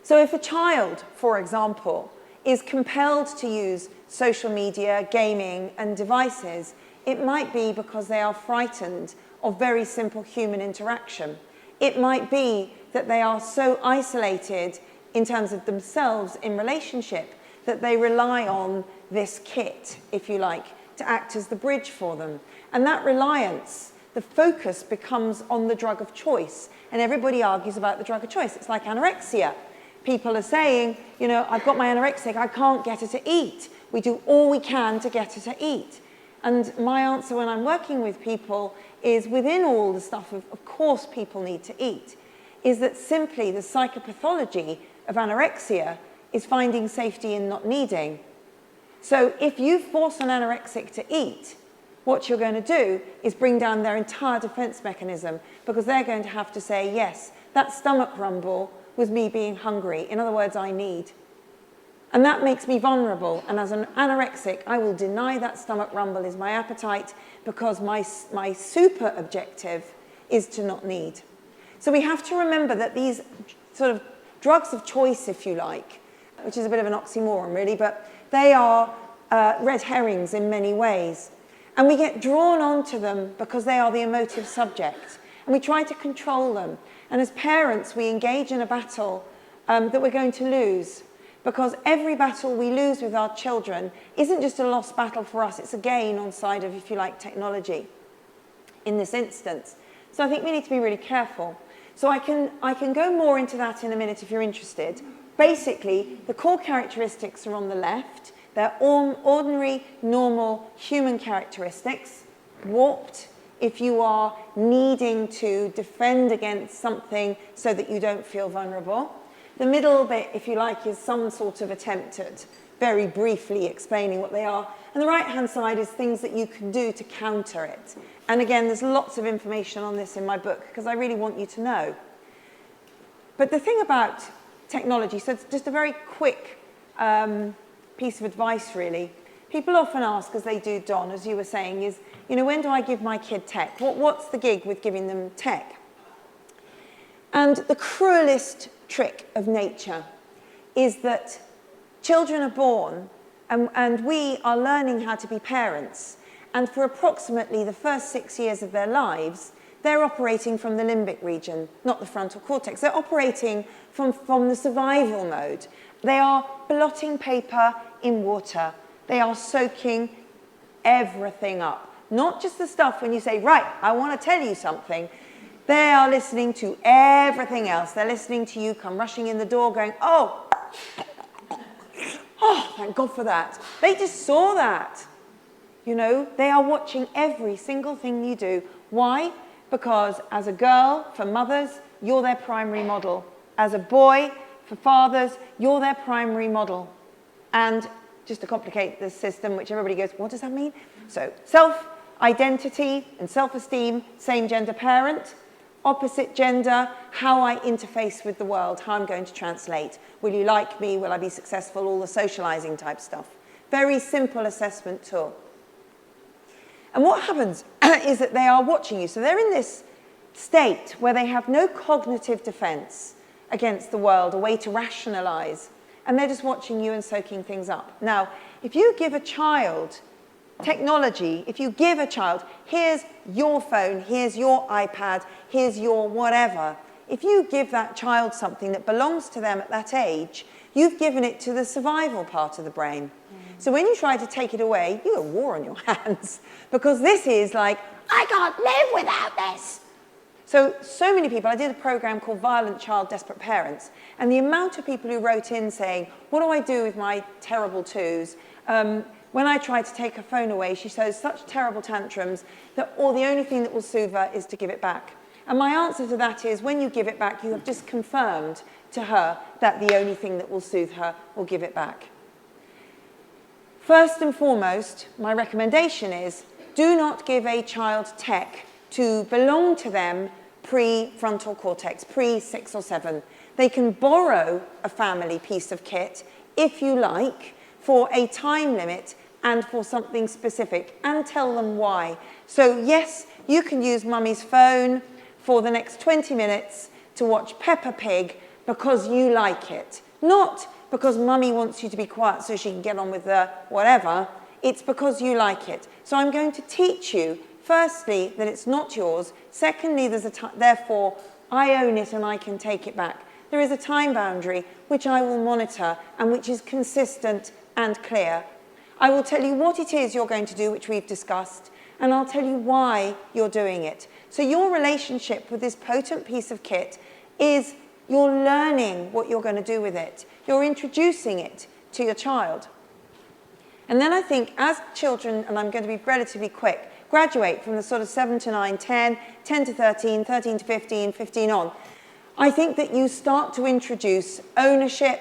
So if a child, for example, is compelled to use social media, gaming, and devices, it might be because they are frightened of very simple human interaction. It might be that they are so isolated in terms of themselves in relationship that they rely on this kit, if you like, to act as the bridge for them. And that reliance, the focus becomes on the drug of choice. And everybody argues about the drug of choice. It's like anorexia. People are saying, you know, I've got my anorexic, I can't get her to eat. We do all we can to get her to eat. And my answer when I'm working with people is, within all the stuff of course people need to eat, is that simply the psychopathology of anorexia is finding safety in not needing. So if you force an anorexic to eat, what you're going to do is bring down their entire defense mechanism, because they're going to have to say, yes, that stomach rumble was me being hungry. In other words, I need. And that makes me vulnerable. And as an anorexic, I will deny that stomach rumble is my appetite, because my super objective is to not need. So we have to remember that these sort of drugs of choice, if you like, which is a bit of an oxymoron really, but they are red herrings in many ways. And we get drawn onto them because they are the emotive subject. And we try to control them. And as parents, we engage in a battle that we're going to lose. Because every battle we lose with our children isn't just a lost battle for us, it's a gain on side of, if you like, technology in this instance. So I think we need to be really careful. So I can go more into that in a minute if you're interested. Basically, the core characteristics are on the left. They're ordinary, normal human characteristics, warped if you are needing to defend against something so that you don't feel vulnerable. The middle bit, if you like, is some sort of attempt at very briefly explaining what they are. And the right-hand side is things that you can do to counter it. And again, there's lots of information on this in my book, because I really want you to know. But the thing about technology, so it's just a very quick piece of advice, really. People often ask, as they do, Don, as you were saying, is, you know, when do I give my kid tech? What's the gig with giving them tech? And the cruelest trick of nature is that children are born and we are learning how to be parents. And for approximately the first 6 years of their lives, they're operating from the limbic region, not the frontal cortex. They're operating from the survival mode. They are blotting paper, in water. They are soaking everything up. Not just the stuff when you say, right, I want to tell you something. They are listening to everything else. They're listening to you come rushing in the door going, oh, thank God for that. They just saw that. You know, they are watching every single thing you do. Why? Because as a girl, for mothers, you're their primary model. As a boy, for fathers, you're their primary model. And just to complicate the system, which everybody goes, what does that mean? So self-identity and self-esteem, same gender parent. Opposite gender, how I interface with the world, how I'm going to translate. Will you like me? Will I be successful? All the socializing type stuff. Very simple assessment tool. And what happens is that they are watching you. So they're in this state where they have no cognitive defense against the world, a way to rationalize. And they're just watching you and soaking things up. Now, if you give a child technology, if you give a child, here's your phone, here's your iPad, here's your whatever. If you give that child something that belongs to them at that age, you've given it to the survival part of the brain. So when you try to take it away, you have a war on your hands. Because this is like, I can't live without this. So many people, I did a program called Violent Child, Desperate Parents, and the amount of people who wrote in saying, what do I do with my terrible twos? When I try to take her phone away, she shows such terrible tantrums that the only thing that will soothe her is to give it back. And my answer to that is, when you give it back, you have just confirmed to her that the only thing that will soothe her will give it back. First and foremost, my recommendation is, do not give a child tech to belong to them pre-frontal cortex, pre-6 or 7. They can borrow a family piece of kit, if you like, for a time limit and for something specific, and tell them why. So yes, you can use mummy's phone for the next 20 minutes to watch Peppa Pig because you like it. Not because mummy wants you to be quiet so she can get on with the whatever. It's because you like it. So I'm going to teach you, firstly, that it's not yours. Secondly, therefore, I own it and I can take it back. There is a time boundary which I will monitor and which is consistent and clear. I will tell you what it is you're going to do, which we've discussed, and I'll tell you why you're doing it. So your relationship with this potent piece of kit is you're learning what you're going to do with it. You're introducing it to your child. And then I think as children, and I'm going to be relatively quick, graduate from the sort of 7 to 9, 10, 10 to 13, 13 to 15, 15 on, I think that you start to introduce ownership,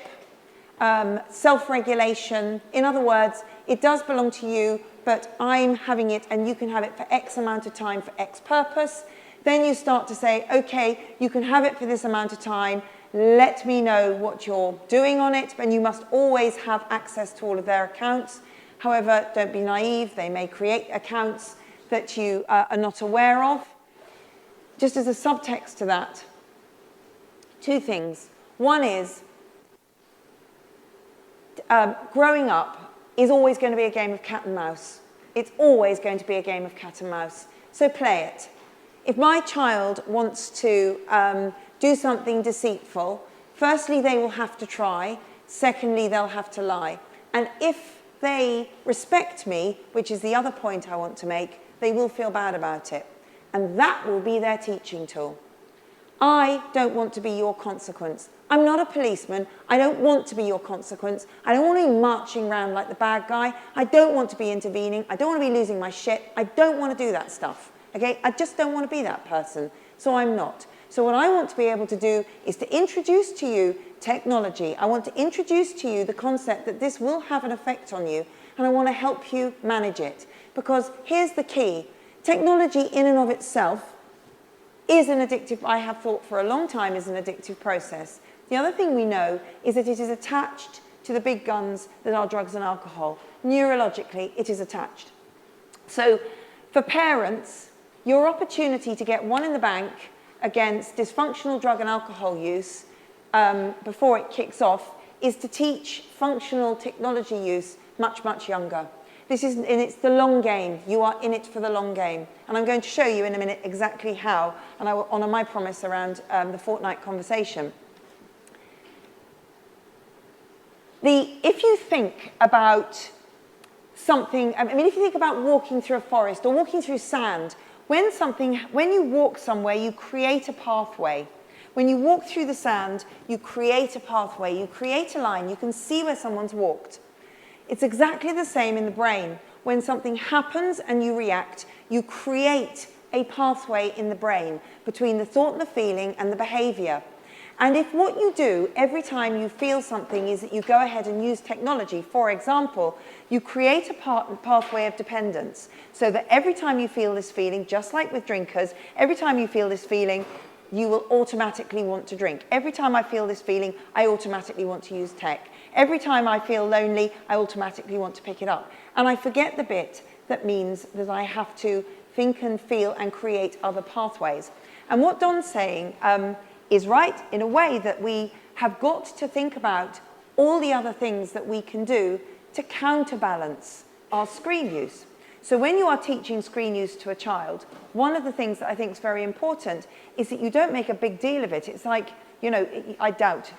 self-regulation. In other words, it does belong to you, but I'm having it and you can have it for X amount of time for X purpose. Then you start to say, okay, you can have it for this amount of time. Let me know what you're doing on it, and you must always have access to all of their accounts. However, don't be naive. They may create accounts that you are not aware of. Just as a subtext to that, 2 things. One is, growing up is always going to be a game of cat and mouse. It's always going to be a game of cat and mouse. So play it. If my child wants to do something deceitful, firstly, they will have to try. Secondly, they'll have to lie. And if they respect me, which is the other point I want to make, they will feel bad about it. And that will be their teaching tool. I don't want to be your consequence. I'm not a policeman. I don't want to be your consequence. I don't want to be marching around like the bad guy. I don't want to be intervening. I don't want to be losing my shit. I don't want to do that stuff. Okay? I just don't want to be that person. So I'm not. So what I want to be able to do is to introduce to you technology. I want to introduce to you the concept that this will have an effect on you, and I want to help you manage it. Because here's the key. Technology in and of itself is an addictive, I have thought for a long time, is an addictive process. The other thing we know is that it is attached to the big guns that are drugs and alcohol. Neurologically, it is attached. So for parents, your opportunity to get one in the bank against dysfunctional drug and alcohol use before it kicks off is to teach functional technology use much, much younger. This is, and it's the long game. You are in it for the long game. And I'm going to show you in a minute exactly how, and I will honour my promise around the fortnight conversation. If you think about something, I mean, if you think about walking through a forest or walking through sand, when you walk somewhere, you create a pathway. When you walk through the sand, you create a pathway, you create a line, you can see where someone's walked. It's exactly the same in the brain. When something happens and you react, you create a pathway in the brain between the thought and the feeling and the behavior. And if what you do every time you feel something is that you go ahead and use technology, for example, you create a pathway of dependence, so that every time you feel this feeling, just like with drinkers, every time you feel this feeling, you will automatically want to drink. Every time I feel this feeling, I automatically want to use tech. Every time I feel lonely, I automatically want to pick it up. And I forget the bit that means that I have to think and feel and create other pathways. And what Don's saying is right in a way that we have got to think about all the other things that we can do to counterbalance our screen use. So when you are teaching screen use to a child, one of the things that I think is very important is that you don't make a big deal of it. It's like, you know, I doubt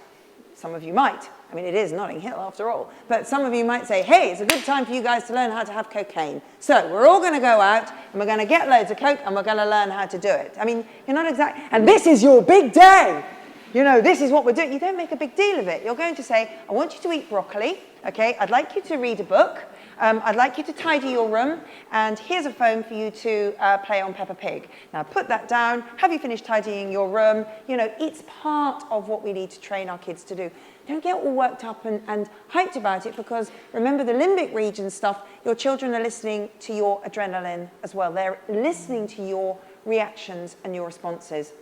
some of you might. I mean, it is Notting Hill after all. But some of you might say, hey, it's a good time for you guys to learn how to have cocaine. So we're all going to go out and we're going to get loads of coke and we're going to learn how to do it. I mean, you're not exactly, and this is your big day. You know, this is what we're doing. You don't make a big deal of it. You're going to say, I want you to eat broccoli. Okay, I'd like you to read a book. I'd like you to tidy your room, and here's a phone for you to play on Peppa Pig. Now put that down. Have you finished tidying your room? You know, it's part of what we need to train our kids to do. Don't get all worked up and hyped about it, because remember the limbic region stuff, your children are listening to your adrenaline as well. They're listening to your reactions and your responses.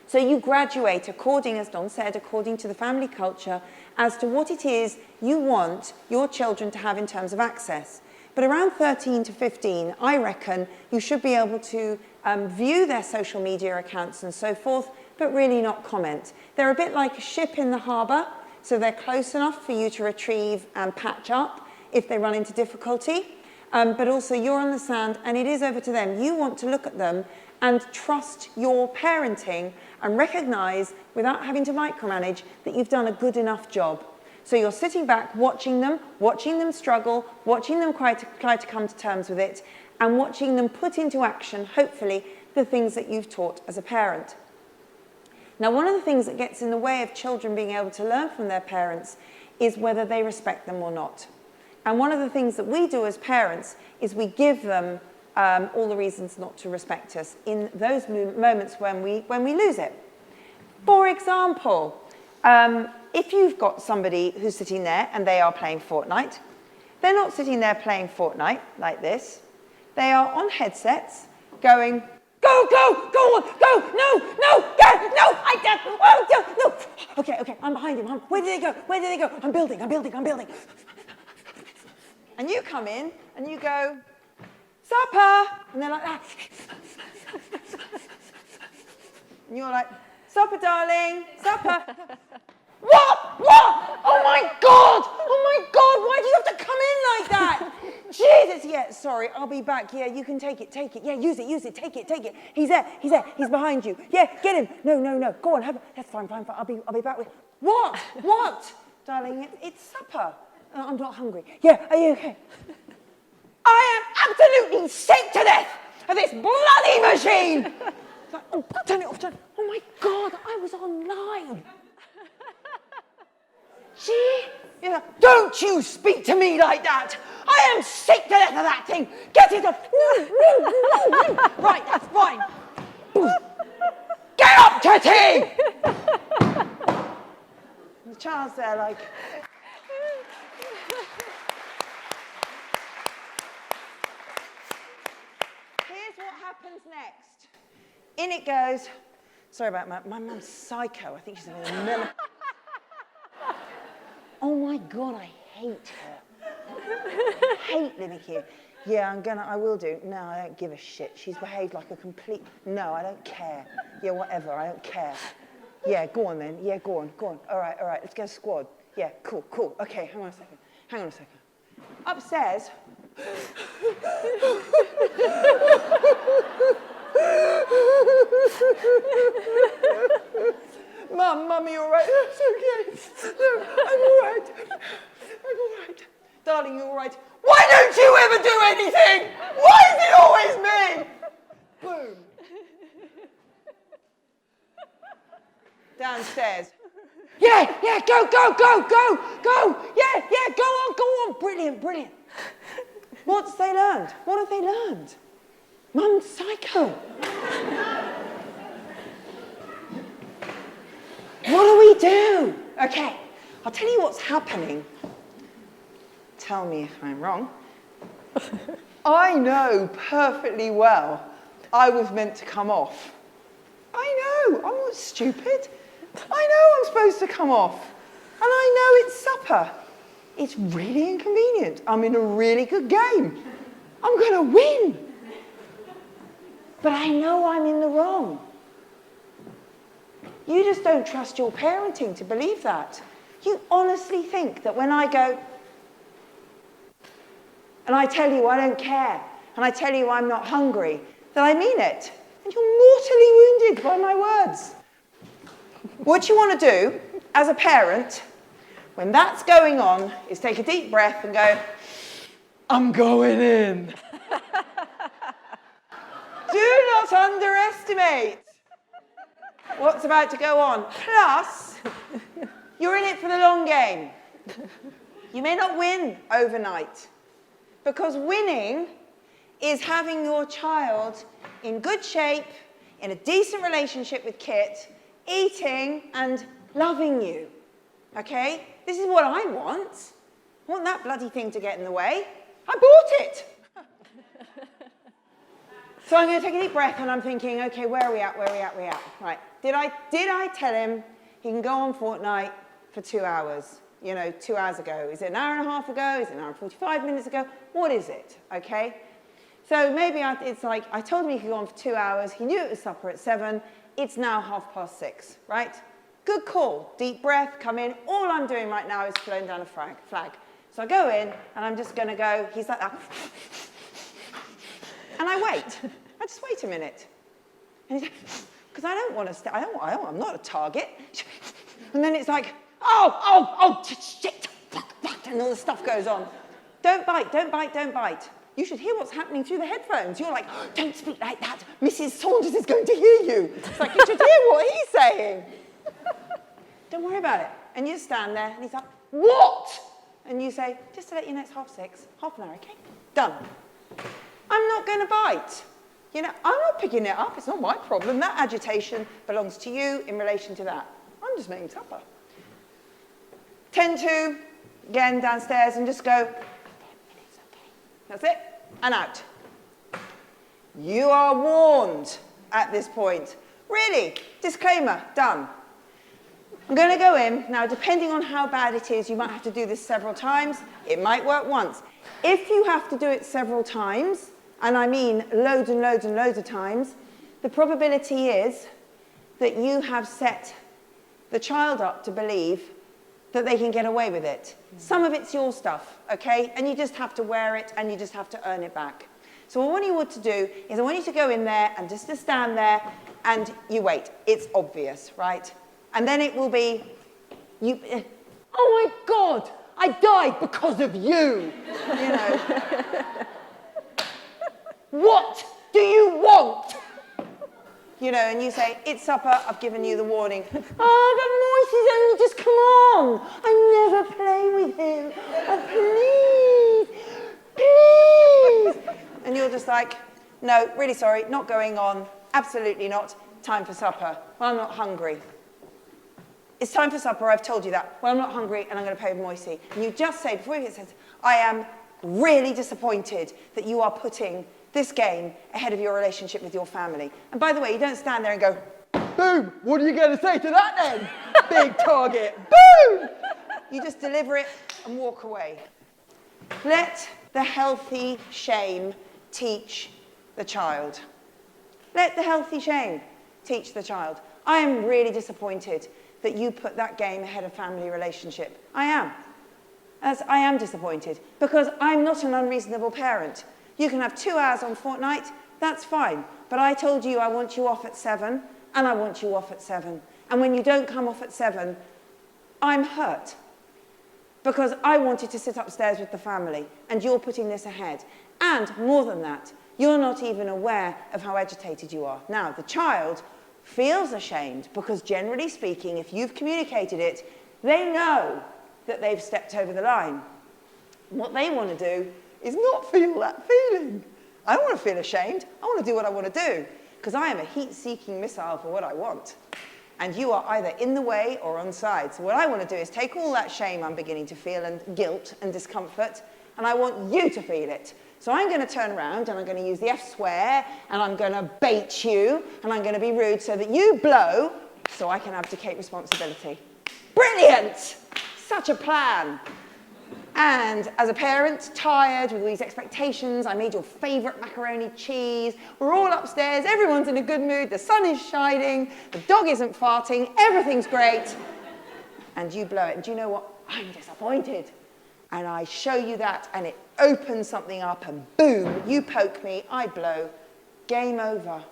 So you graduate according, as Don said, according to the family culture as to what it is you want your children to have in terms of access. But around 13 to 15, I reckon you should be able to view their social media accounts and so forth, but really not comment. They're a bit like a ship in the harbour, so they're close enough for you to retrieve and patch up if they run into difficulty. But also you're on the sand and it is over to them. You want to look at them and trust your parenting and recognise, without having to micromanage, that you've done a good enough job. So you're sitting back watching them struggle, watching them try to come to terms with it, and watching them put into action, hopefully, the things that you've taught as a parent. Now, one of the things that gets in the way of children being able to learn from their parents is whether they respect them or not. And one of the things that we do as parents is we give them all the reasons not to respect us in those moments when we lose it. For example, if you've got somebody who's sitting there and they are playing Fortnite, they're not sitting there playing Fortnite like this. They are on headsets going, go, go, go on, go, no, no, go, no, I don't, oh, no. Okay, I'm behind him. Where did they go? Where did they go? I'm building. And you come in and you go, supper! And they're like, ah. And you're like, supper, darling, supper. What? Oh my God! Why do you have to come in like that? Jesus, yeah, sorry, I'll be back. Yeah, you can take it. Yeah, use it, take it. He's there, he's behind you. Yeah, get him. No, go on, that's fine. I'll be back with, what? Darling, it's supper. I'm not hungry. Yeah, are you okay? I am absolutely sick to death of this bloody machine. It's like, oh, turn it off. Oh my God, I was online. Gee, you know, don't you speak to me like that. I am sick to death of that thing. Get it off. Right, that's fine. Get up to tea. The child's there like... Here's what happens next. In it goes. Sorry about my mum's psycho. I think she's in a million. Oh my God, I hate her. I hate living here. Yeah, I will do. No, I don't give a shit. She's behaved like a complete... No, I don't care. Yeah, whatever, I don't care. Yeah, go on then. Yeah, go on. All right, let's go squad. Yeah, cool. Okay, hang on a second. Upstairs... Mum, are you all right? That's okay. No, I'm all right. you all right? Why don't you ever do anything? Why is it always me? Boom. Downstairs. Yeah, go. Yeah, go on. Brilliant. What's they learned? What have they learned? Mum's psycho. What do we do? Okay, I'll tell you what's happening. Tell me if I'm wrong. I know perfectly well I was meant to come off. I know, I'm not stupid. I know I'm supposed to come off. And I know it's supper. It's really inconvenient. I'm in a really good game. I'm going to win. But I know I'm in the wrong. You just don't trust your parenting to believe that. You honestly think that when I go, and I tell you I don't care, and I tell you I'm not hungry, that I mean it. And you're mortally wounded by my words. What you want to do, as a parent, when that's going on, is take a deep breath and go, I'm going in. Do not underestimate what's about to go on. Plus, you're in it for the long game. You may not win overnight, because winning is having your child in good shape, in a decent relationship with Kit, eating and loving you. Okay? This is what I want. I want that bloody thing to get in the way. I bought it. So I'm going to take a deep breath and I'm thinking, okay, where are we at? Right. Did I tell him he can go on Fortnite for 2 hours? 2 hours ago. Is it an hour and a half ago? Is it an hour and 45 minutes ago? What is it? Okay? So maybe it's like, I told him he could go on for 2 hours. He knew it was supper at 7. It's now 6:30, right? Good call. Deep breath, come in. All I'm doing right now is flowing down a flag. So I go in and I'm just going to go, he's like that. And I wait. I just wait a minute. Because I don't want to I'm not a target. And then it's like, oh, shit, fuck, and all the stuff goes on. Don't bite. You should hear what's happening through the headphones. You're like, don't speak like that. Mrs. Saunders is going to hear you. It's like, you should hear what he's saying. Don't worry about it. And you stand there, and he's like, what? And you say, just to let you know, it's 6:30, half an hour, okay? Done. I'm not going to bite. I'm not picking it up. It's not my problem. That agitation belongs to you in relation to that. I'm just making supper. 10-2, again, downstairs, and just go, 10 minutes, okay? That's it. And out. You are warned at this point. Really, disclaimer, done. I'm going to go in. Now, depending on how bad it is, you might have to do this several times. It might work once. If you have to do it several times, and I mean loads and loads and loads of times, the probability is that you have set the child up to believe that they can get away with it. Some of it's your stuff, okay? And you just have to wear it and you just have to earn it back. So what I want you to do is I want you to go in there and just to stand there and you wait. It's obvious, right? And then it will be, oh my God, I died because of you. What do you want? And you say, it's supper, I've given you the warning. Oh, but Moisey's only just come on. I never play with him. Oh, please. And you're just like, no, really sorry, not going on. Absolutely not. Time for supper. Well, I'm not hungry. It's time for supper, I've told you that. Well, I'm not hungry and I'm going to play with Moisey. And you just say, before you say, I am really disappointed that you are putting this game ahead of your relationship with your family. And by the way, you don't stand there and go, boom, what are you going to say to that then? Big target, boom! You just deliver it and walk away. Let the healthy shame teach the child. Let the healthy shame teach the child. I am really disappointed that you put that game ahead of family relationship. I am. I am disappointed because I'm not an unreasonable parent. You can have 2 hours on Fortnite, that's fine. But I told you I want you off at 7, and I want you off at 7. And when you don't come off at 7, I'm hurt. because I wanted to sit upstairs with the family, and you're putting this ahead. And more than that, you're not even aware of how agitated you are. Now, the child feels ashamed because, generally speaking, if you've communicated it, they know that they've stepped over the line. What they want to do is not feel that feeling. I don't want to feel ashamed. I want to do what I want to do, because I am a heat-seeking missile for what I want. And you are either in the way or on side. So what I want to do is take all that shame I'm beginning to feel and guilt and discomfort, and I want you to feel it. So I'm going to turn around and I'm going to use the F swear, and I'm going to bait you, and I'm going to be rude so that you blow so I can abdicate responsibility. Brilliant! Such a plan. And as a parent, tired with all these expectations, I made your favourite macaroni cheese, we're all upstairs, everyone's in a good mood, the sun is shining, the dog isn't farting, everything's great, and you blow it. And do you know what? I'm disappointed. And I show you that, and it opens something up, and boom, you poke me, I blow. Game over.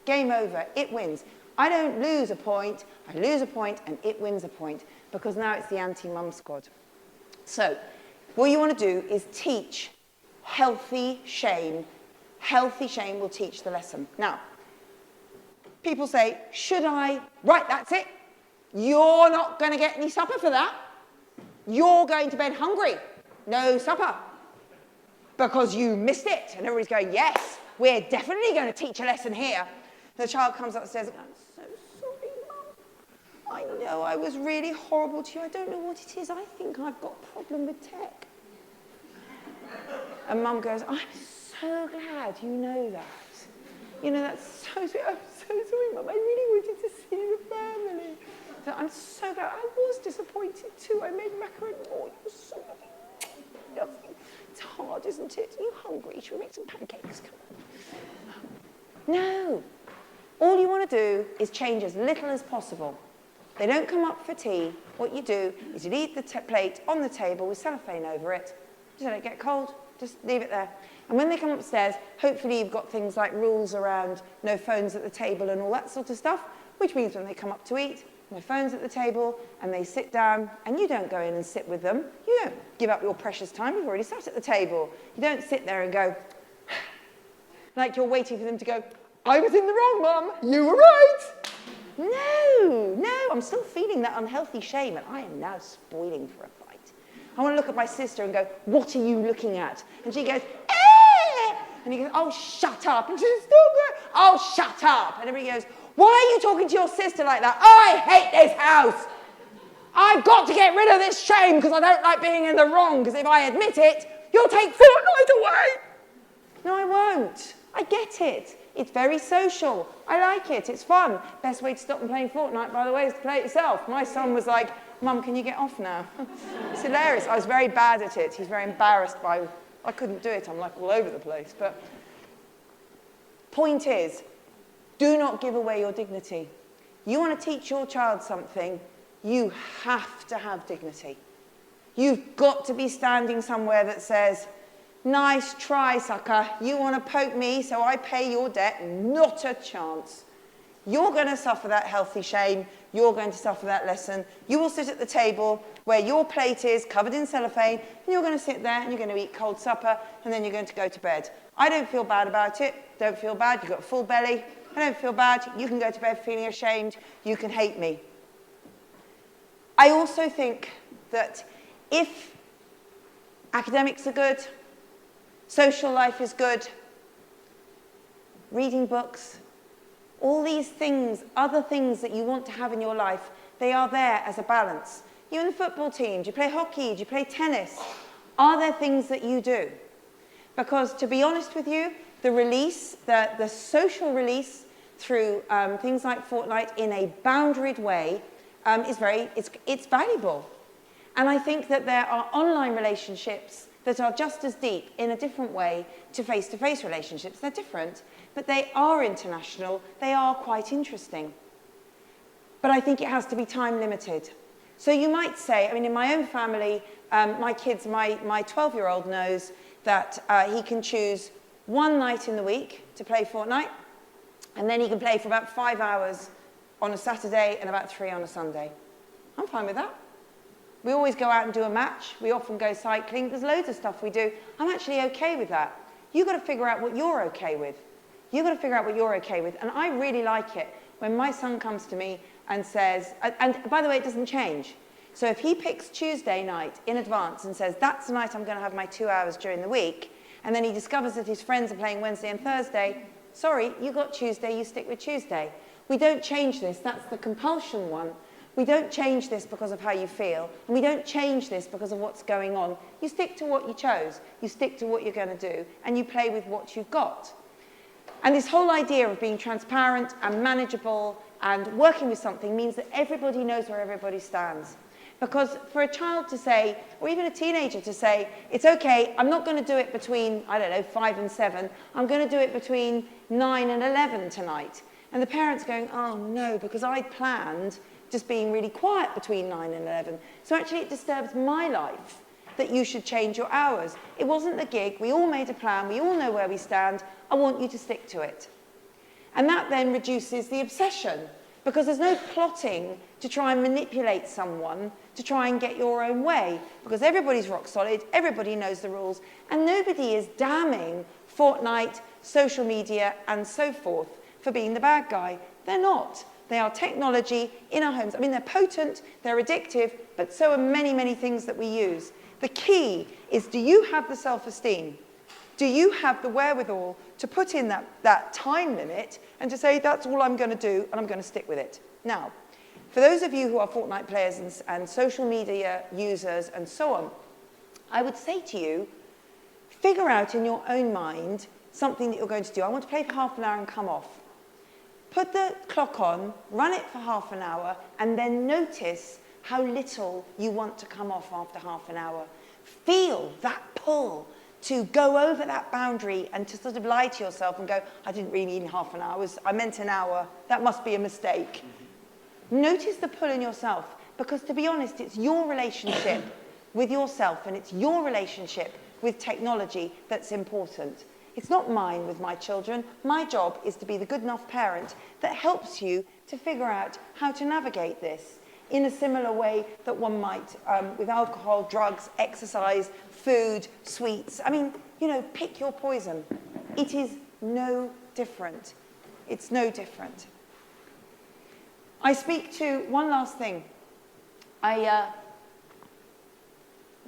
Game over. It wins. I don't lose a point, I lose a point, and it wins a point, because now it's the anti-mum squad. So, what you want to do is teach healthy shame. Healthy shame will teach the lesson. Now, people say, should I? Right, that's it. You're not going to get any supper for that. You're going to bed hungry. No supper. Because you missed it. And everybody's going, yes, we're definitely going to teach a lesson here. The child comes upstairs and goes, I'm so sorry, Mum. I know I was really horrible to you. I don't know what it is. I think I've got a problem with tech. And Mum goes, I'm so glad you know that. You know, that's so sweet. I'm so sorry, Mum. I really wanted to see the family. So I'm so glad. I was disappointed too. I made macaroni. Oh, you're so lovely. It's hard, isn't it? Are you hungry? Should we make some pancakes? Come on. No. All you want to do is change as little as possible. They don't come up for tea. What you do is you leave the plate on the table with cellophane over it. Just let it get cold. Just leave it there. And when they come upstairs, hopefully you've got things like rules around no phones at the table and all that sort of stuff, which means when they come up to eat, no phones at the table, and they sit down, and you don't go in and sit with them. You don't give up your precious time. You've already sat at the table. You don't sit there and go, like you're waiting for them to go, I was in the wrong, Mum. You were right. No, I'm still feeling that unhealthy shame, and I am now spoiling for a fight. I want to look at my sister and go, what are you looking at? And she goes, eh! And he goes, oh, shut up. And she's still going, oh, shut up. And everybody goes, why are you talking to your sister like that? I hate this house. I've got to get rid of this shame because I don't like being in the wrong, because if I admit it, you'll take Fortnite away. No, I won't. I get it. It's very social. I like it. It's fun. Best way to stop them playing Fortnite, by the way, is to play it yourself. My son was like, Mum, can you get off now? It's hilarious. I was very bad at it. He's very embarrassed by, I couldn't do it. I'm like all over the place. But point is, do not give away your dignity. You want to teach your child something, you have to have dignity. You've got to be standing somewhere that says, nice try, sucker. You want to poke me, so I pay your debt. Not a chance. You're going to suffer that healthy shame. You're going to suffer that lesson. You will sit at the table where your plate is covered in cellophane, and you're going to sit there and you're going to eat cold supper, and then you're going to go to bed. I don't feel bad about it. Don't feel bad. You've got a full belly. I don't feel bad. You can go to bed feeling ashamed. You can hate me. I also think that if academics are good, social life is good, reading books, all these things, other things that you want to have in your life, they are there as a balance. You in the football team, do you play hockey, do you play tennis? Are there things that you do? Because to be honest with you, the release, the social release through things like Fortnite in a boundaried way it's valuable. And I think that there are online relationships that are just as deep in a different way to face-to-face relationships. They're different, but they are international. They are quite interesting. But I think it has to be time limited. So you might say, I mean, in my own family, my 12-year-old knows that he can choose one night in the week to play Fortnite, and then he can play for about 5 hours on a Saturday and about 3 on a Sunday. I'm fine with that. We always go out and do a match. We often go cycling. There's loads of stuff we do. I'm actually okay with that. You've got to figure out what you're okay with. You've got to figure out what you're okay with. And I really like it when my son comes to me and says, and by the way, it doesn't change. So if he picks Tuesday night in advance and says, that's the night I'm going to have my 2 hours during the week, and then he discovers that his friends are playing Wednesday and Thursday, sorry, you got Tuesday, you stick with Tuesday. We don't change this. That's the compulsion one. We don't change this because of how you feel, and we don't change this because of what's going on. You stick to what you chose. You stick to what you're going to do, and you play with what you've got. And this whole idea of being transparent and manageable and working with something means that everybody knows where everybody stands. Because for a child to say, or even a teenager to say, it's okay, I'm not going to do it between, I don't know, 5 and 7, I'm going to do it between 9 and 11 tonight. And the parent's going, oh no, because I planned just being really quiet between 9 and 11. So actually it disturbs my life that you should change your hours. It wasn't the gig, we all made a plan, we all know where we stand, I want you to stick to it. And that then reduces the obsession, because there's no plotting to try and manipulate someone to try and get your own way, because everybody's rock solid, everybody knows the rules, and nobody is damning Fortnite, social media, and so forth for being the bad guy. They're not. They are technology in our homes. I mean, they're potent, they're addictive, but so are many, many things that we use. The key is, do you have the self-esteem? Do you have the wherewithal to put in that time limit and to say, that's all I'm going to do, and I'm going to stick with it? Now, for those of you who are Fortnite players and social media users and so on, I would say to you, figure out in your own mind something that you're going to do. I want to play for half an hour and come off. Put the clock on, run it for half an hour, and then notice how little you want to come off after half an hour. Feel that pull to go over that boundary and to sort of lie to yourself and go, I didn't really mean half an hour, I meant an hour, that must be a mistake. Notice the pull in yourself, because to be honest, it's your relationship with yourself and it's your relationship with technology that's important. It's not mine with my children. My job is to be the good enough parent that helps you to figure out how to navigate this in a similar way that one might with alcohol, drugs, exercise, food, sweets. I mean, you know, pick your poison. It is no different. It's no different. I speak to one last thing. No,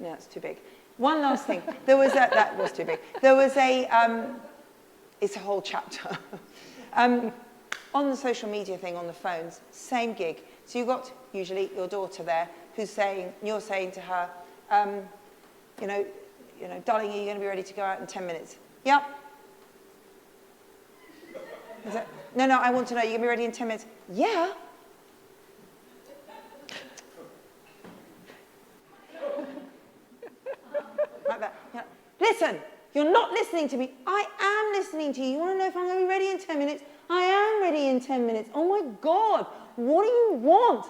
it's too big. One last thing. There was that was too big. There was it's a whole chapter. On the social media thing on the phones, same gig. So you've got usually your daughter there who's saying, you're saying to her, you know, darling, are you going to be ready to go out in 10 minutes? Yep. Is that, no, I want to know, you're going to be ready in 10 minutes? Yeah. Like that. Yeah. Listen, you're not listening to me. I am listening to you. You want to know if I'm going to be ready in 10 minutes? I am ready in 10 minutes. Oh my God, what do you want?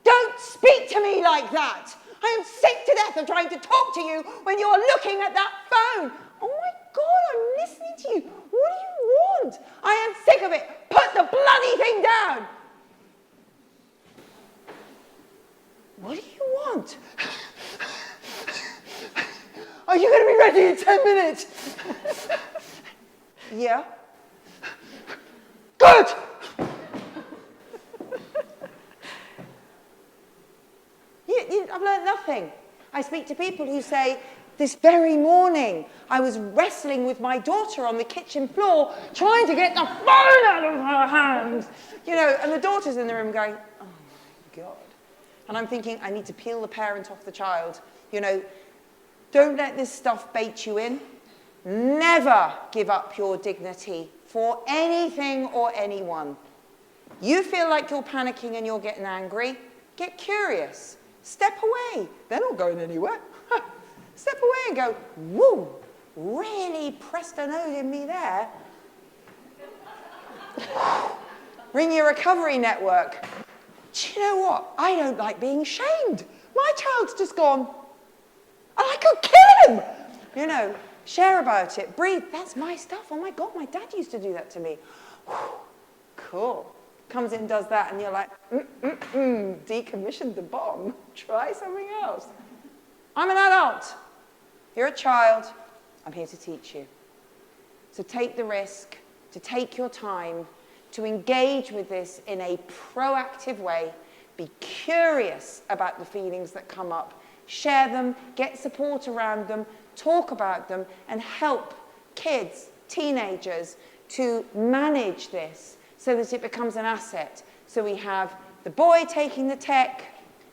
Don't speak to me like that. I am sick to death of trying to talk to you when you're looking at that phone. Oh my God, I'm listening to you. What do you want? I am sick of it. Put the bloody thing down. What do you want? Are you going to be ready in 10 minutes? Yeah. Good! I've learned nothing. I speak to people who say, this very morning, I was wrestling with my daughter on the kitchen floor, trying to get the phone out of her hands. You know, and the daughter's in the room going, oh my God. And I'm thinking, I need to peel the parent off the child. You know, don't let this stuff bait you in. Never give up your dignity for anything or anyone. You feel like you're panicking and you're getting angry, get curious. Step away. They're not going anywhere. Step away and go, woo, really pressed a note in me there. Ring your recovery network. Do you know what? I don't like being shamed. My child's just gone, and I could kill him. You know, share about it, breathe. That's my stuff. Oh my God, my dad used to do that to me. Whew. Cool. comes in and does that, and you're like, decommissioned the bomb, try something else. I'm an adult. You're a child. I'm here to teach you. So take the risk, to take your time, to engage with this in a proactive way. Be curious about the feelings that come up. Share them, get support around them, talk about them, and help kids, teenagers, to manage this so that it becomes an asset. So we have the boy taking the tech.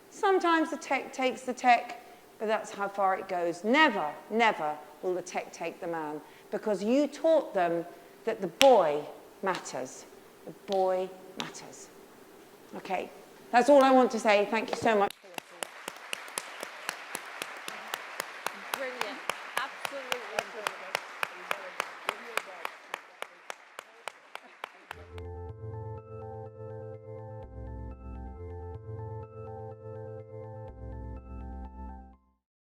Sometimes the tech takes the tech, but that's how far it goes. Never, never will the tech take the man, because you taught them that the boy matters. The boy matters. Okay, that's all I want to say. Thank you so much.